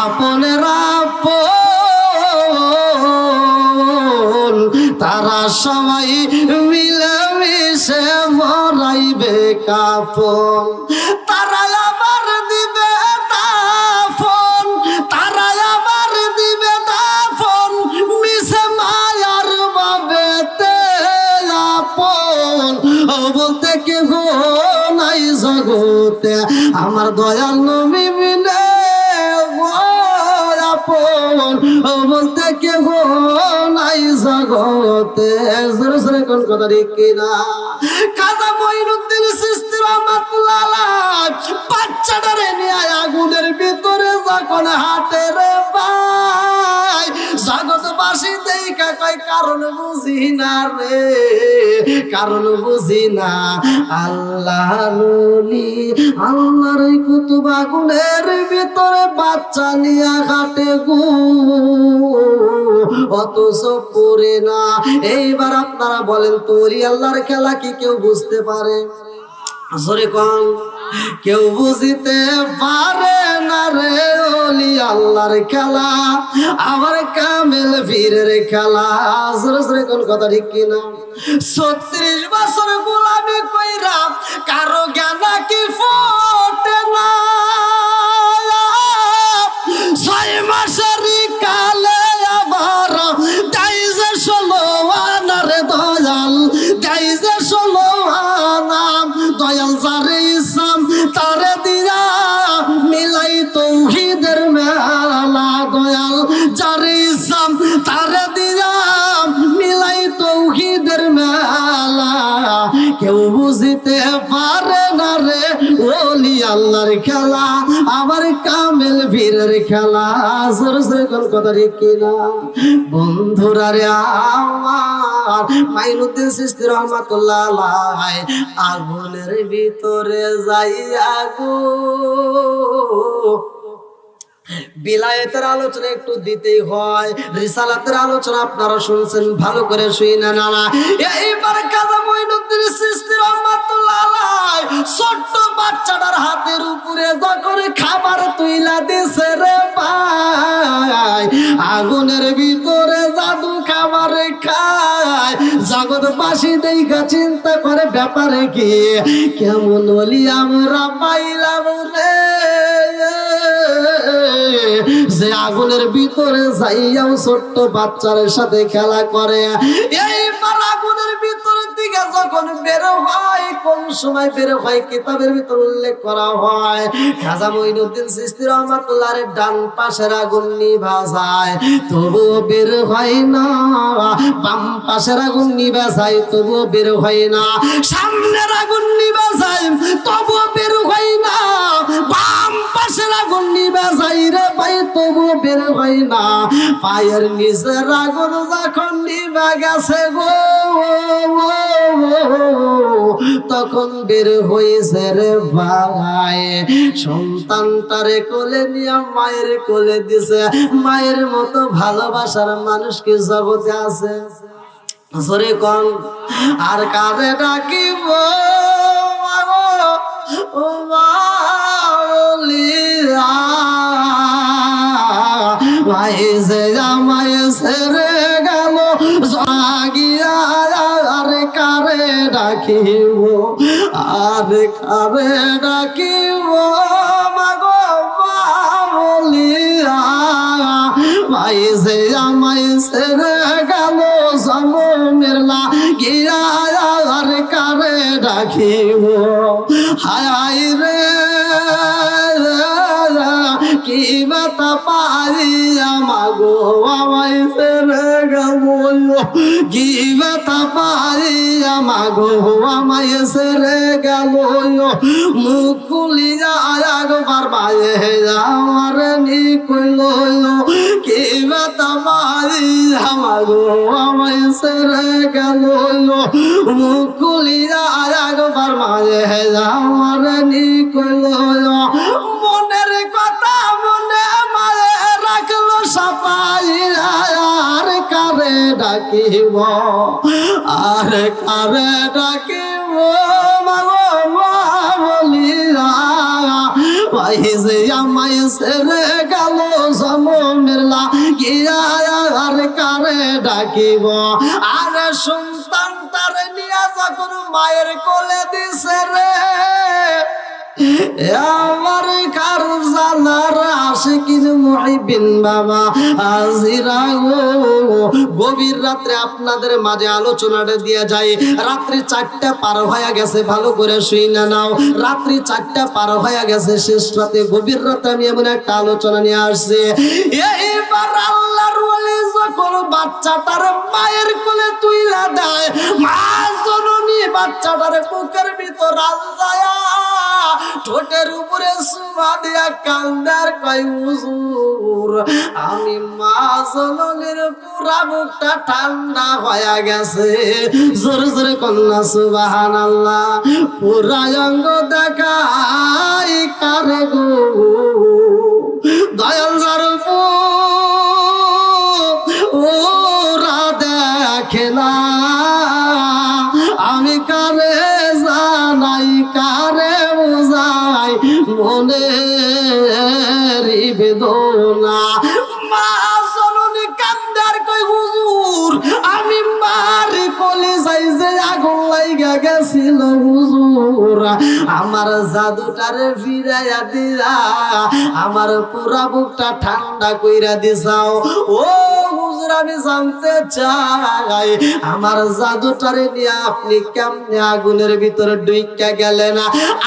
আপনের আপন, তারা সবাই মিলেমিশে পরাইবে কাফন। তারা আবার দিবে দাফন, তারা আবার দিবে দাফন, মিশে মায়ার বাবেতে আপন। বলতে কেহ নাই জগতে আমার দয়াল নবী বিনে আপন, বলতে কেহ নাই জগতে। জোরে জোরে কোন কথা ঠিক কিনা? খাজা মঈনুদ্দিন চিশতি রাহমাতুল্লাহ আলাইহি বাচ্চাটারে নিয়ে আগুনের ভিতরে যখন হাঁটে রে ভাই, জগৎবাসী দেখা কয় কারণ বুঝি না রে, কারণ বুঝি না। আল্লাহর ওলি আল্লাহর কুতুব আগুনের ভিতরে বাচ্চা নিয়ে হাঁটে গো, অথচ পড়ে না। এইবার আপনারা বলেন তো ওলি আল্লাহর খেলা কি কেউ বুঝতে পারে? জোরে কোন? কেউ বুঝিতে পারে না রে ওলি আল্লাহর খেলা, আমার কামেল বীরের খেলা। জোরে জোরে কোন কথা ঠিক কিনা? 36 বছর গোলামি কইরা কারো জ্ঞান কি ফোটে না, 6 মাসের কালে আবার যাই যে 16 আনা রে দয়াল, যাই যে 16 আনা। দয়াল যারে ইসলাম তারে দিয়া মিলাই তৌহিদের মেলা, দয়াল যারে ইসলাম তারে দিয়া মিলাই তৌহিদের মেলা। কেউ বুঝিতে পারে না রে ওলি আল্লাহর খেলা, আমার কামেল বীরের খেলা। জোরে জোরে কোন কথা ঠিক কিনা? বন্ধুরা রে আমার মাইনুদ্দিন চিশতি রাহমাতুল্লাহ আলাইহি আগুনের ভিতরে যাইয়া গো, বিলায়েতের আলোচনা একটু দিতেই হয়, রিসালাতের আলোচনা আপনারা শুনছেন, ভালো করে শুইনা না না। এইবার খাজা মঈনুদ্দিন চিশতি রাহমাতুল্লাহ আলাইহি ছোট্ট বাচ্চাটার হাতের উপরে যখন খাবার তুইলা দিছে রে ভাই, আগুনের ভিতরে জাদু খাবার খায়। জগৎবাসী দেখা চিন্তা করে ব্যাপারে কি, কেমন ওলি আমরা পাইলাম রে, যে আগুনের ভিতরে যাইয়াও ছোট্ট বাচ্চার সাথে খেলা করে। এইবার আগুনের ভিতরের দিকে যখন বের হয়, কোন সময় বের হয় কিতাবের ভিতর উল্লেখ করা হয়, খাজা মঈনুদ্দিন চিশতি রাহমাতুল্লাহর ডান পাশের আগুন নিভা যায় তবুও বের হয় না, বাম পাশের আগুন নিভা যায় তবুও বের হয় না, সামনের আগুন নিভা যায় তবুও বের হয় না, বাম পাশের আগুন নিভা যায় রে ভাই তবুও বের হয় না। পায়ের নিচের আগুন যখন নিভা গেছে গো, তখন বের হয়েছে রে ভাই। সন্তানটারে কোলে নিয়ে মায়ের কোলে দিছে, মায়ের মতো ভালোবাসার মানুষ কি জগতে আছে? জোরে কোন? আর কারে ডাকিব ও মাওলিয়া, ভাই যে আমায় ছেড়ে গেল জাগিয়া, আর কারে ডাকিব, আর কারে ডাকিব মাগো মাওলিয়া, ভাই যে আমায় ছেড়ে গেল জনমের লাগিয়া, আর কারে ডাকিব। হায় রে কি বাতা পারি আমাগো আমায় ছেড়ে গেল, কি বাতা পারি আমাগো আমায় ছেড়ে গেল, মুখ খুলিয়া একবার বাইরে আমার নি কইল, কি বাতা পারি জামাগো আমায় ছেড়ে গেল মুকুলিরা একবার মাঝে আমার নিকল মনের কথা মনে মাঝে রাখলো সাপাইরা আর কারে ডাকিব আর কারে ডাকিব মাগো মা বলিরা ভাইছে আমায় ছেড়ে গেল জনমের লাগিয়া আর কারে ডাকিব আর সন্তান তার নিয়া যখন মায়ের কোলে দিছে রে আমার কার জানার আশিকিন মুহিবিন বাবা আজিরা গভীর রাত্রে আপনাদের মাঝে আলোচনাটা দিয়ে যায় রাত্রি 4টা পার হয়ে গেছে ভালো করে শুই না নাও রাত্রি 4টা পার হয়ে গেছে শেষ রাতে গভীর রাতে আমি এমন একটা আলোচনা নিয়ে আসছি এইবার আল্লাহর ওলি যখন বাচ্চাটার মায়ের কোলে তুইলা দেয় মা জননী বাচ্চাটার বুকের ভিতর আলজায়া ঠোঁটের উপরে সুমা দিয়া কান্দার কয় হুজুর আমি মা জননীর পুরা বুকটা ঠান্ডা হয়ে গেছে জোরে জোরে কন্যা সুবহানাল্লাহ পুরা অঙ্গ দেখাই কারে গো দয়াল জারফু ওরা দেখে না আমি কারে জানাই কারে বুঝাই মনের বেদনা মা জননী কান্দার কই হুজুর আমি মার কোলে যাই যে আগুন লাইগা গেছিল হুজুর আমার জাদুটারে ফিরাইয়া দিরা আমার পুরা বুকটা ঠান্ডা কইরা দিছাও ও হুজুর আমি জানতে চাই আমার জাদুটারে নিয়ে আপনি কেমনে আগুনের ভিতরে ডুইকা গেলেন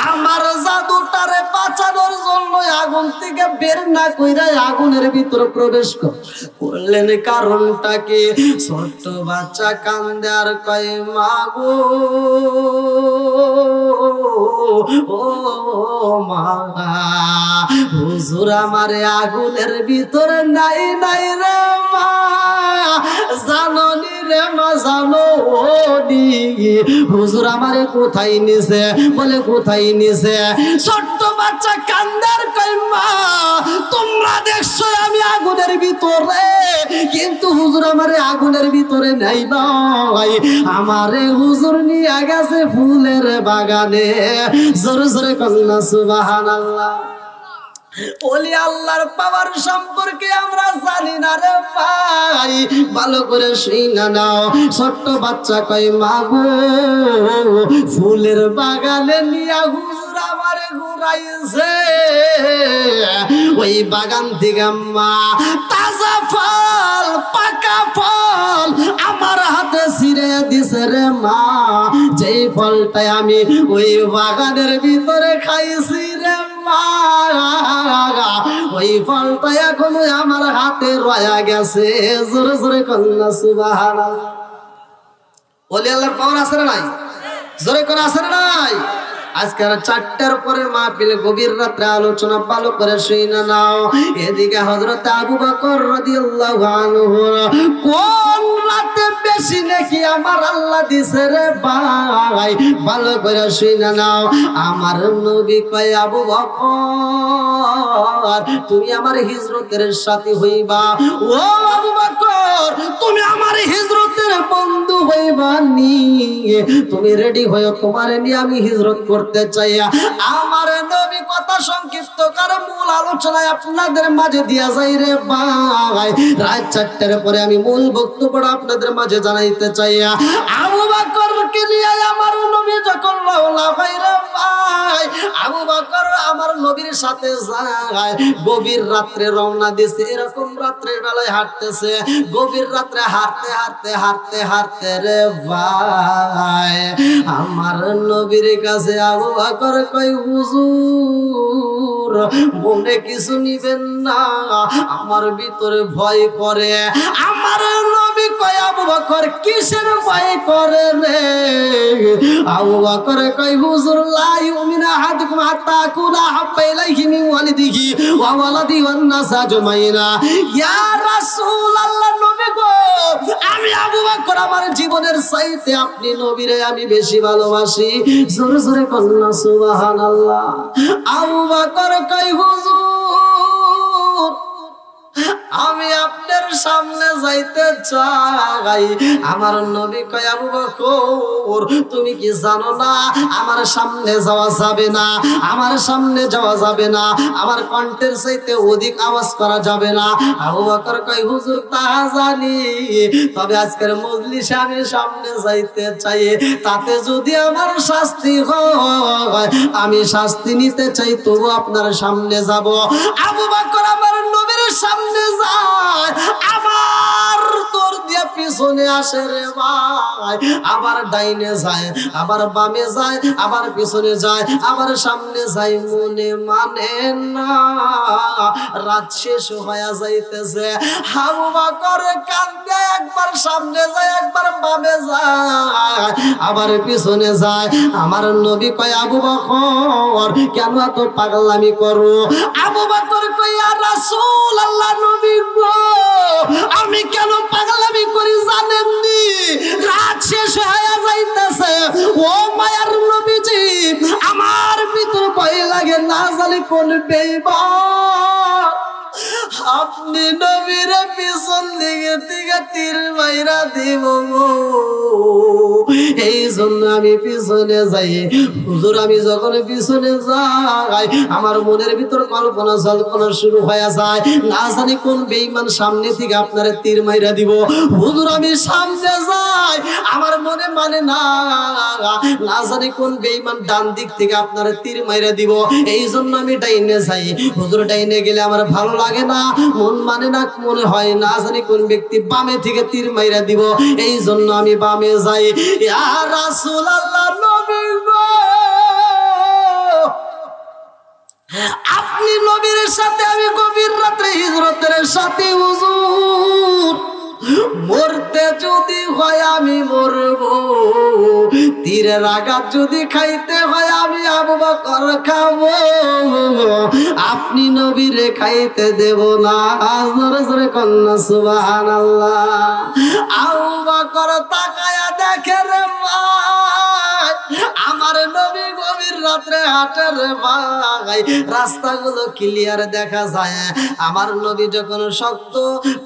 আমার জাদুটারে বাঁচানোর জন্য আগুন থেকে বের না কইরা আগুনের ভিতরে প্রবেশ করলেন কারণটা কি ছোট্ট বাচ্চা কান্দে আর কয় মাগো ও মা হুজুর আমারে আগুনের ভিতরে নাই নাই রে মা জাননি রে মা জানো হুজুর আমারে কোথায় নিছে বলে কোথায় নিছে ছোট্ট বাচ্চা কান্দার কয় মা তোমরা দেখছো আমি আগুনের ভিতরে কিন্তু হুজুর আমারে আগুনের ভিতরে নাই ভাই আমারে হুজুর নিয়ে গেছে ফুলের বাগানে জোরে জোরে কন্যা সুবহানাল্লাহ ওলি আল্লাহর পাওয়ার সম্পর্কে আমরা জানি না রে ভাই ভালো করে শুনা নাও ছোট্ট বাচ্চা কয় মাগো ফুলের বাগানে নিয়া হুজুর আমারে ঘুরাইছে ওই বাগান থেকে মা তাজা ফল পাকা ফল আমার হাতে ছিঁড়ে দিছে রে মা যেই ফলটাই আমি ওই বাগানের ভিতরে খাইছি রে মা ওই ফলটা এখনো আমার হাতে রয়া গেছে জোরে জোরে কন্যা সুবহানাল্লাহ ওলি আল্লাহর পাওয়ার আছে না নাই জোরে করে আছে না নাই আজকে 4টার পরে মাহফিল গভীর রাতে আলোচনা ভালো করে শুনে নাও এদিকে হযরত আবু বকর রাদিয়াল্লাহু আনহু কোন রাতে বেশি নাকি আমার আল্লাহ দিছে রে ভাই ভালো করে শুনে নাও আমার নবী কয় আবু বকর তুমি আমার হিজরতের সাথী হইবা ও আবু বকর তুমি আমার হিজরতের বন্ধু হইবা নি তুমি রেডি হয়ো তোমার নিয়ে আমি হিজরত করতে চাই আমার নবী কথা সংক্ষিপ্ত করে মূল আলোচনায় আপনাদের মাঝে দিয়া যাই রে ভাই রাত 4টার পরে আমি মূল বক্তব্যটা আপনাদের মাঝে জানাইতে চাই আবু বকরকে নিয়ে আমার নবী যখন রওনা হয় রে ভাই আবু বকর আমার নবীর সাথে যায় গভীর রাত্রে রওনা দিছে এরকম রাত্রের বেলায় হাঁটতেছে গভীর রাত্রে হাঁটতে হাঁটতে হাঁটতে হাঁটতে রে ভাই আমার নবীর কাছে আবু বকর কই হুজুর মনে কিছু নিবেন না আমার ভিতরে ভয় করে আমার নবী কয় আবু বকর কিসের ভয় করে রে আবু বকর কই হুজুর লা ইউমিনা আহাদুকুম হাত্তা কুনা হাব্বা ইলাইহি মিন ওয়ালিদিহি ওয়া ওয়ালাদিহি ওয়ান নাস আজমাইনা ইয়া রাসূলুল্লাহ নবী গো বকর আমার জীবনের চাইতে আপনি নবীরে আমি বেশি ভালোবাসি। জোরে জোরে কন্যা সুবহানাল্লাহ। আবু বকর কয় হুজুর আমি আপনার সামনে যাইতে চাই। আমার নবী কয় আবু বকর তুমি কি জানো না আমার সামনে যাওয়া যাবে না, আমার সামনে যাওয়া যাবে না, আমার কণ্ঠের চাইতে অধিক আওয়াজ করা যাবে না। আবু বকর কয় হুজুর তা জানি, তবে আজকের মজলিসে আমি সামনে যাইতে চাই, তাতে যদি আমার শাস্তি হয় আমি শাস্তি নিতে চাই, তবু আপনার সামনে যাব। আবু বকর আমার নবীর সামনে যায়, আবার তোর দিয়ে পিছনে আসে রে ভাই, আবার ডাইনে যায়, আবার বামে যায়, আবার পিছনে যায়, আবার সামনে যায়, মনে মানে না। রাত শেষ হয়ে যাইতেছে, আবু বকর কান্দে, একবার সামনে যায়, একবার বামে যায়, আবার পিছনে যায়। আমার নবী কয় আবু বকর কেন এত পাগলামি করো? আবু বকর কয় ইয়া রাসূলুল্লাহ নবী গো আমি কেন পাগলামি করি জানেননি? রাত শেষ হয়ে যাইতেছে, ও মায়ার নবীজি আমার ভিতর ভয় লাগে, না জানি কোন বেঈমান আপনি নবীর পিছন দিকে থেকে তীর মাইরা দিব, এই জন্য আমি পিছনে যাই। হুজুর আমি যখন পিছনে যাই আমার মনের ভিতর কল্পনা জল্পনা শুরু হয়ে যায়, না জানি কোন বেঈমান সামনে থেকে আপনার তীর মাইরা দিব। হুজুর আমি সামনে যাই, আমার মনে মানে না, না জানি কোন বেঈমান ডান দিক থেকে আপনার তীর মাইরা দিব, এই জন্য আমি ডাইনে যাই। হুজুর ডাইনে গেলে আমার ভালো লাগে না, মন মানে না, মনে হয় না জানি কোন ব্যক্তি বামে থেকে তীর মাইরা দিব, এই জন্য আমি বামে যাই। ইয়া রাসূলুল্লাহ নবী গো আপনি নবীর সাথে আমি গভীর রাতে হিজরতের সাথে হুজুর মরতে যদি হয় আমি মরব, তীরের আঘাত যদি খাইতে হয় আমি আবু বকর খাবো, আপনি নবীরে খাইতে দেব না। জোরে জোরে কন্যা সুবহানাল্লাহ। আবু বকর তাকায়া দেখে রে ভাই আমার নবী গভীর রাত্রে হাঁটে রে ভাই, রাস্তাগুলো ক্লিয়ার দেখা যায়। আমার নবী যখন শক্ত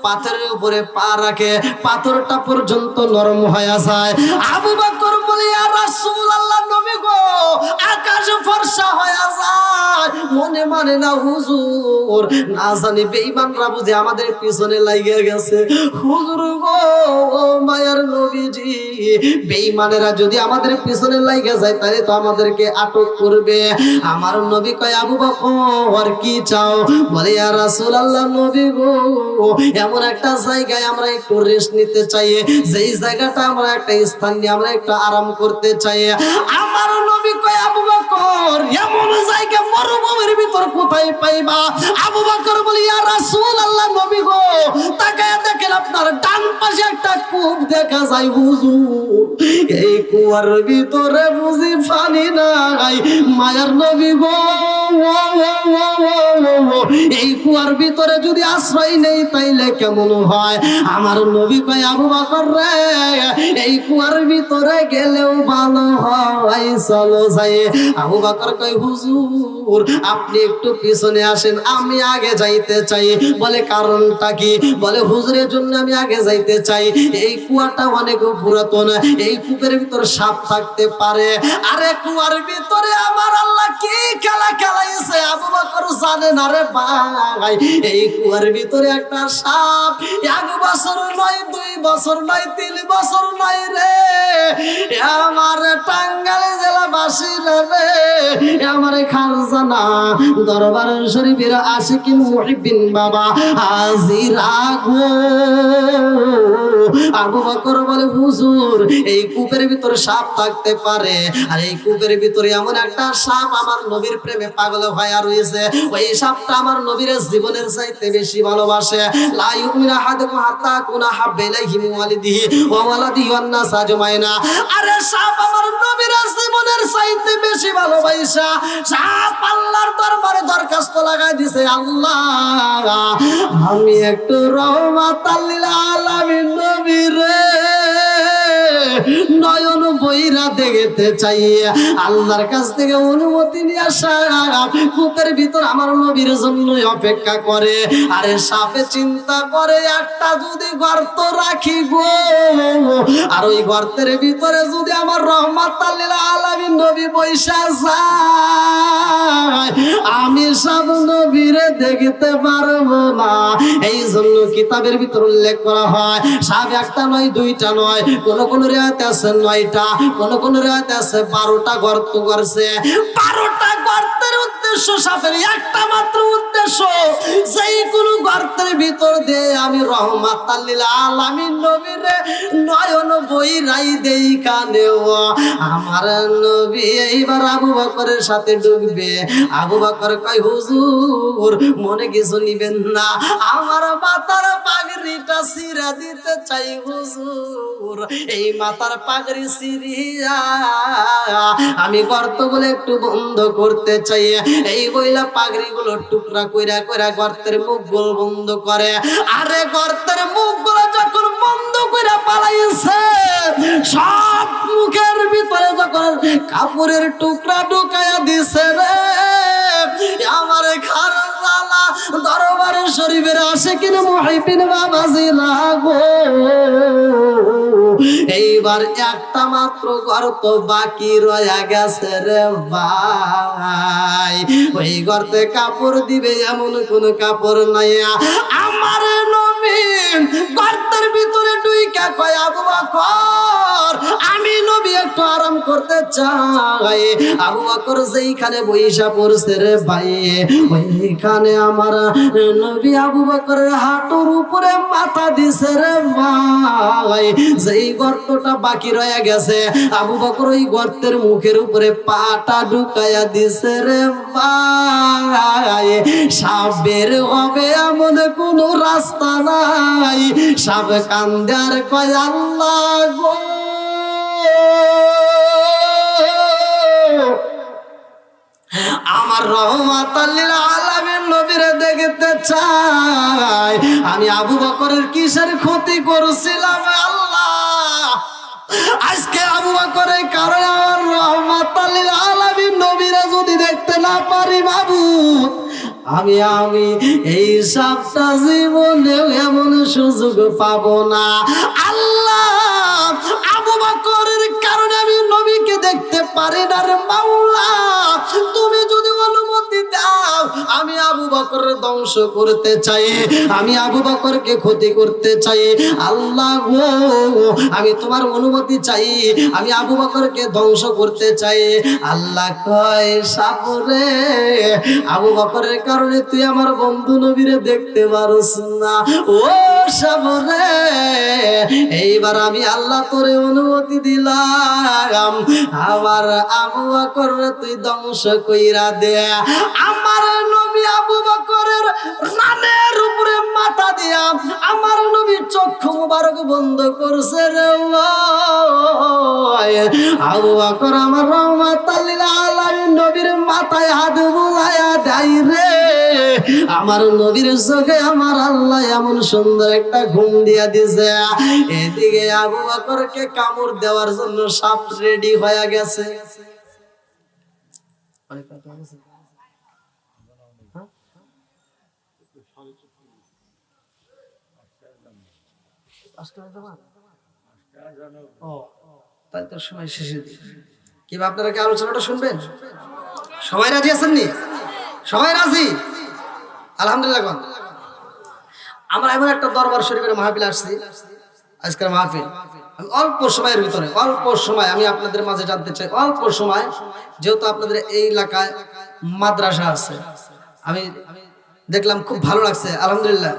পাথরের উপরে পা রাখে পাথরটা পর্যন্ত নরম হয়ে যায়। আবু বকর বলে ইয়া রাসূলুল্লাহ নবী গো আকাশ ফর্সা হয়ে যায়, মনে মানে না হুজুর, না জানি বেঈমানরা বুঝে আমাদের পিছনে লাগিয়ে গেছে। হুজুর গো মায়ার নবীজি বেঈমানেরা যদি আমাদের পিছনে লাগিয়ে যায় তাহলে তো আমাদেরকে আটক করবে। আমার নবী কয় আবু বকর কি চাও? বলে ইয়া রাসূলুল্লাহ নবী গো এমন একটা জায়গায় আমরা একটু রেস্ট নিতে চাই, যেই জায়গাটা আমরা একটা স্থান নিয়ে আমরা একটু আরাম করতে চাই। আমার নবী কয় আবু বকর এমন জায়গা মরুভূমির ভিতর কোথায় পাইবা? আবু বকর বলে ইয়া রাসূলুল্লাহ নবী গো তাকায়া দেখেন আপনার ডান পাশে একটা কূপ দেখা যায় হুজুর, এই কুয়ার ভিতরে বুঝি পানি নাই। মায়ার নবী গো এই কুয়ার ভিতরে যদি আশ্রয় নেই তাইলে কেমন হয়? আমার নবী কয় আবু বকর রে এই কুয়ার ভিতরে গেলেও ভালো হয়, চলো যাই। আবু বকর কয় হুজুর আপনি একটু পিছনে আসেন, আমি আগে যাইতে চাই। বলে কারণটা কি? বলে হুজুরের জন্য আমি আগে যাইতে চাই, এই কুয়াটা অনেক পুরাতন, এই কূপের ভিতর সাপ থাকতে পারে। আরে কুয়ার ভিতরে আমার আল্লাহ কি খেলা খেলাইছে আবু বকর জানে না রে ভাই। এই কুয়ার ভিতরে একটা সাপ 1 বছর নয় 2 বছর নয় 3 বছর নয় রে আমার টাঙ্গাইল জেলা বাসী রে আমার খানজানা দরবার শরীফের আশিকিন মুহিব্বিন বাবা হাজিরা গো। আবু বকর বলে হুজুর এই কূপের ভিতরে সাপ থাকতে পারে, আর এই কূপের ভিতরে এমন একটা সাপ আমার নবীর প্রেমে পাগল হয়ে রয়েছে, ওই সাপটা আমার নবীর জীবনের চাইতে বেশি ভালোবাসে। লা ইউমিনু আহাদুকুম হাত্তা কুনা হাব্বা ইলাইহি মিন ওয়ালিদিহি ওয়া ওয়ালাদিহি ওয়ান নাস আজমাইনা। আরে সাপ আমার নবীর জীবনের চাইতে বেশি ভালোবাসা, সাপ আল্লাহর দরবারে দরখাস্ত লাগাই দিছে, আল্লাহ আমি একটু রহমাতাল লিল আলামিন নবী রে দেখতে চাই। আল্লাহর কাছ থেকে অনুমতি নিয়ে আসা কূপের ভিতর আমার নবীর জন্য অপেক্ষা করে। আরে সাপে চিন্তা করে একটা যদি গর্ত রাখি গো, আর ওই গর্তের ভিতরে যদি আমার রহমাতুল লিল আলামিন নবী বৈশা যায়, আমি সব নবীরে দেখতে পারবো না। এই জন্য কিতাবের ভিতর উল্লেখ করা হয় সাপ একটা নয়, দুইটা নয়, কোন কোন রিওয়ায়াতে আছে 9টা, কোন কোন রিওয়ায়াতে আছে 12টা গর্ত করছে। 12টা গর্তের উদ্দেশ্য সাপের একটা মাত্র উদ্দেশ্য, যেই কোন গর্তের ভিতর দিয়ে আমি রহমাতুল লিল আলামিন নবীরে নয়ন বইরাই দেই কানেও আমার নবী এইবার আবু বকরের সাথে ঢুকবে। আবু বকর কয় হুজুর মনে কিছু নিবেন না, আমার মাথার পাগড়িটা ছিঁড়া দিতে চাই হুজুর। এই মাথার পাগড়ি ছিঁড়িয়া আমি গর্তগুলো একটু বন্ধ করতে চাই। এই বইলা পাগড়িগুলো টুকরা কইরা কইরা গর্তের মুখগুলো বন্ধ করে। আরে গর্তের মুখগুলো যখন বন্ধ কইরা পালাইছে, সব মুখের ভিতরে যখন কাপড়ের টুকরা ঢুকাইয়া দিছে রে, আমার খারজালা দরবারে শরীফের আশিকিন মুহিবিন বাবাজি লাগো। এইবার একটা মাত্র গর্ত বাকি রয়া গেছে রে ভাই, ওই গর্তে কাপড় দিবে এমন কোন কাপড় নাই। আমার নবী গর্তের ভিতরে ঢুইকা কয় আবু বকর আমি নবী একটু আরাম করতে চাই। আবু বকর যেইখানে বইসা পড়ছে রে ভাই, ওইখানে আমার নবী আবু বকরের হাঁটুর উপরে মাথা দিছে রে ভাই। যেই গর্তটা বাকি রয়ে গেছে আবু বকর ওই গর্তের মুখের উপরে পাটা ঢুকাইয়া দিছে রে ভাই। সাপ বের হবে এমন কোনো রাস্তা নাই। সাপ কান্দে আর কয় আল্লাহ গো, আমার রহমাতুল লিল আলামিন নবীরে দেখতে চাই। আমি আবু বকরের কিসের ক্ষতি করছিলাম আল্লাহ, আজকে আবু বকরের কারণে আমার রহমাতুল লিল আলামিন নবীরে যদি দেখতে না পারি বাবু, আমি এই সাতটা জীবনেও এমন সুযোগ পাবো না। আল্লাহ আবু বকরের কারণে আমি নবীকে দেখতে পারি না রে মাওলা, তুমি যদি অনুমতি দাও আমি আবু বকরের ধ্বংস করতে চাই, আমি আবু বকরকে ক্ষতি করতে চাই। আল্লাহ গো আমি তোমার অনুমতি চাই, আমি আবু বকরকে ধ্বংস করতে চাই। আল্লাহ কয় সাপুরে আবু বকরের কারণে তুই আমার বন্ধু নবীরে দেখতে পারছ না। ও সাপুরে এইবার আমি আল্লাহ তোরে অনুমতি দিলাম, আবার আবু বকর তুই ধ্বংস কইরা দে। আমার নবী আবু বকরের রানের উপরে মাথা দিয়া আমার নবী চক্ষু মুবারক বন্ধ করছে রে। আবু বকর আমার রহমাতুল লিল আলামিন নবীর মাথায় হাত বুলাইয়া দেয় রে। আমার নবীর চোখে আমার আল্লাহ এমন সুন্দর একটা ঘুম দিয়া দিছে। এদিকে আবু বকরকে কামড় দেওয়ার জন্য সাপ রেডি হয়ে গেছে। তাই তো সময় শেষে দিই। কিংবা আপনারা কি আলোচনাটা শুনবেন? সবাই রাজি আছেন নি? সবাই রাজি? আলহামদুলিল্লাহ। আমরা এমন একটা দরবার শরীফের মাহফিল আসছি, আজকের মাহফিল আমি অল্প সময়ের ভিতরে অল্প সময় আমি আপনাদের মাঝে জানতে চাই। অল্প সময়, যেহেতু আপনাদের এই এলাকায় মাদ্রাসা আছে, আমি দেখলাম খুব ভালো লাগছে। আলহামদুলিল্লাহ,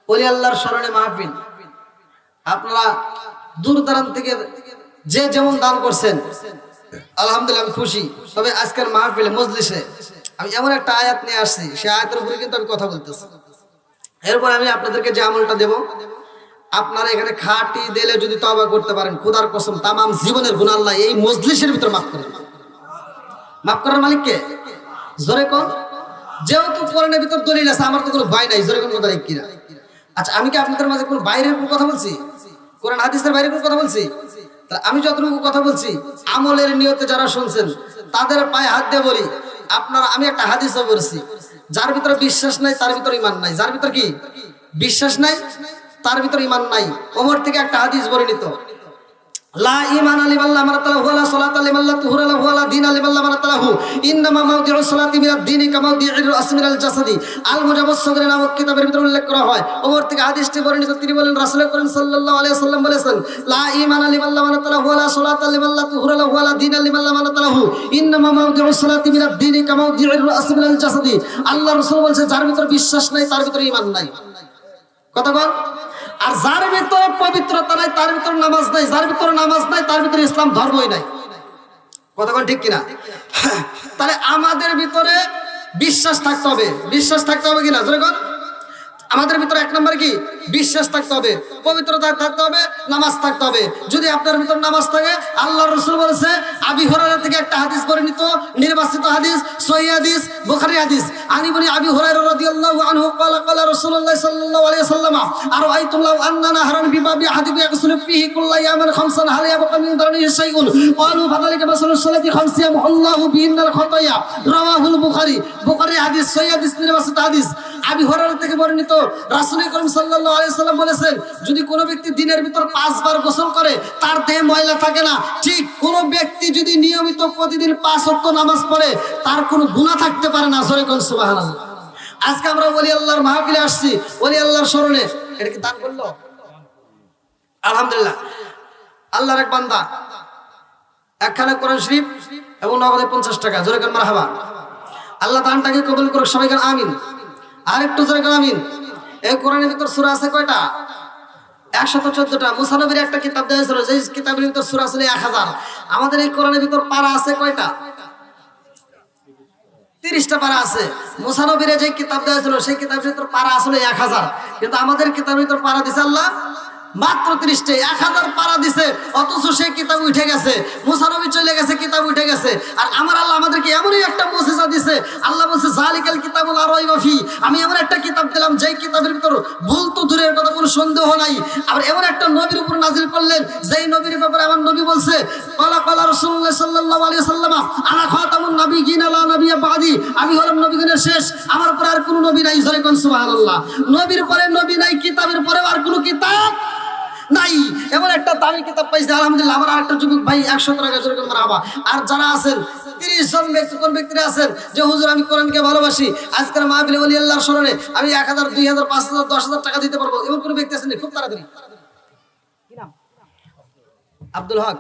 ওলি আল্লাহর স্মরণে মাহফিল। আপনারা দূর দূরান্ত থেকে যে যেমন দান করছেন আলহামদুলিল্লাহ আমি খুশি। তবে আজকের মাহফিলে মজলিসে আমি এমন একটা আয়াত নিয়ে আসছি, সেই আয়াতের উপরে কিন্তু আমি কথা বলতেছি। এরপর আমি আপনাদেরকে যে আমলটা দেব, আপনারা এখানে খাটি দিলে যদি তওবা করতে পারেন, খোদার কসম তামাম জীবনের গুনাহ আল্লাহ এই মজলিসের ভিতর মাফ করে দেবেন। মাফ করার মালিক কে? জোরে কোন। যেহেতু কোরআনের ভিতর দলিল আছে, আমার তো কোনো ভয় নাই। জোরে কোন কথা ঠিক কিনা? আচ্ছা, আমি কি আপনাদের মাঝে কোন বাইরের কোন কথা বলছি? কোরআন হাদিসের বাইরে কোন কথা বলছি? তা আমি যতটুকু কথা বলছি আমলের নিয়তে যারা শুনছেন তাদের পায়ে হাত দিয়ে বলি, আপনারা, আমি একটা হাদিসও বলছি, যার ভিতরে বিশ্বাস নাই তার ভিতরে ইমান নাই। যার ভিতরে কি বিশ্বাস নাই তার ভিতরে ইমান নাই। ওমর থেকে একটা হাদিস বর্ণিত, লা ঈমান লিমান লা মারাতালাহু ওয়ালা সালাতা লিমান লা তুহুরা লাহু ওয়ালা দীনা লিমান লা মারাতালাহু ইন্নামা মাওদিউস সালাতি মিনাদ দীনি কামাওদিউর রাস মিনাল জাসাদি। আল মুজাব্বাস সগীর নামক কিতাবের ভিতরে উল্লেখ করা হয়। ওমর থেকে হাদিসটি বর্ণিত, তিনি বলেন রাসূল করিম সাল্লাল্লাহু আলাইহি ওয়াসাল্লাম বলেছেন, লা ঈমান লিমান লা মারাতালাহু ওয়ালা সালাতা লিমান লা তুহুরা লাহু ওয়ালা দীনা লিমান লা মারাতালাহু ইন্নামা মাওদিউস সালাতি মিনাদ দীনি কামাওদিউর রাস মিনাল জাসাদি। আল্লাহ রাসূল বলেছে, যার ভিতরে বিশ্বাস নাই তার ভিতরে ঈমান নাই। কথা বল। আর যার ভিতরে পবিত্রতা নাই তার ভিতরে নামাজ নাই, যার ভিতরে নামাজ নাই তার ভিতরে ইসলাম ধর্মই নাই। কতক্ষণ ঠিক কিনা? তাহলে আমাদের ভিতরে বিশ্বাস থাকতে হবে, বিশ্বাস থাকতে হবে কিনা জোরে কর। আমাদের ভিতরে এক নম্বরে কি বিশ্বাস থাকতে হবে, পবিত্রতা থাকতে হবে, নামাজ থাকতে হবে। যদি আপনার ভিতরে নামাজ থাকে, আল্লাহর রাসূল বলেছে, আবি হুরায়রা থেকে একটা হাদিস বর্ণিত, নির্বাচিত হাদিস, সহিহ হাদিস, বুখারী হাদিস। আনি বনি আবি হুরায়রা রাদিয়াল্লাহু আনহু ক্বালা ক্বালা রাসূলুল্লাহ সাল্লাল্লাহু আলাইহি ওয়াসাল্লাম আরাআইতুম লাউ আন্না নাহরান বিবাবি আহাদিকুম ইয়াগসিলু ফীহি কুল্লা ইয়াওমিন খামসান হাল ইয়াবকা মিন দারনিহি শাইউন ক্বালু ফাযালিকা মাসালুস সালাতি খামসি ইয়ামহুল্লাহু বিহিন্নাল খাতায়া। রাওয়াহুল বুখারী। বুখারী হাদিস, সহিহ হাদিস, নির্বাচিত হাদিস। আবি হুরায়রা থেকে বর্ণিত, রাসূল করিম সাল্লাল্লাহু আলাইহি ওয়াসাল্লাম বলেছেন, যদি কোনো ব্যক্তি দিনের ভিতর 5 বার গোসল করে তার দেহে ময়লা থাকে না। ঠিক কোনো ব্যক্তি যদি নিয়মিত প্রতিদিন 5 ওয়াক্ত নামাজ পড়ে তার কোনো গুনাহ থাকতে পারে না। জোরে কোন সুবহানাল্লাহ। আজকে আমরা ওলি আল্লাহর মাহফিলে আসছি, ওলি আল্লাহর স্মরণে। এটা কি দান করলো? আলহামদুলিল্লাহ। আল্লাহর এক বান্দা একখানা কোরআন শরীফ এবং নগদে 50 টাকা। জোরে কোন মারহাবা। আল্লাহ দানটাকে কবুল করুক, সবাই কোন আমিন। আর একটু জোরে কোন আমিন। এই কোরআনের ভিতর সূরা আছে কয়টা? 114টা। মুসা নবীর একটা কিতাব দেওয়া হয়েছিল, যে কিতাবের ভিতর সূরা ছিল 1000। আমাদের এই কোরআনের ভিতর পারা আছে কয়টা? 30টা পারা আছে। মুসা নবীর যে কিতাব দেওয়া হয়েছিল সেই কিতাবের ভিতর পারা আসলে 1000, কিন্তু আমাদের কিতাবের ভিতর পারা দিছে আল্লাহ মাত্র 30টা। 1000 পারা দিছে, অথচ সেই কিতাব উঠে গেছে। মুসা নবী চলে গেছে, কিতাব উঠে গেছে। আর আমার আল্লাহ আমাদেরকে এমনই একটা মুজিজা দিছে। আল্লাহ বলছে, যালিকাল কিতাবুল লা রাইবা ফি। আমি এমন একটা কিতাব দিলাম যেই কিতাবের ভিতর ভুল তো দূরের কথা, কোনো সন্দেহ নাই। আবার এমন একটা নবীর উপর নাজিল করলেন যেই নবীর ব্যাপারে আমার নবী বলছে, ক্বালা ক্বালা রাসূলুল্লাহ সাল্লাল্লাহু আলাইহি ওয়াসাল্লাম আনা খাতামুন নাবিয়্যিন লা নাবিয়্যা বাদি। আমি হলাম নবীগণের শেষ, আমার পরে আর কোনো নবী নাই। জোরে কোন সুবহানাল্লাহ। নবীর পরে নবী নাই, কিতাবের পরে আর কোনো কিতাব নাই। এমন একটা দামি কিতাব পাইছে আলহামদুলিল্লাহ। আমার আরেকটা যুবক ভাই 100 টাকা জোরে কোন মারহাবা। আর যারা আছেন 30 জন ব্যক্তি, কোন ব্যক্তিরা আছেন যে হুজুর আমি কোরআনকে ভালোবাসি, আজকের মাহফিলে ওলি আল্লাহর স্মরণে আমি 1000, 2000, 5000, 10000 টাকা দিতে পারবো, এমন কোন ব্যক্তি আছেন? খুব তাড়াতাড়ি। কি নাম? আব্দুল হক।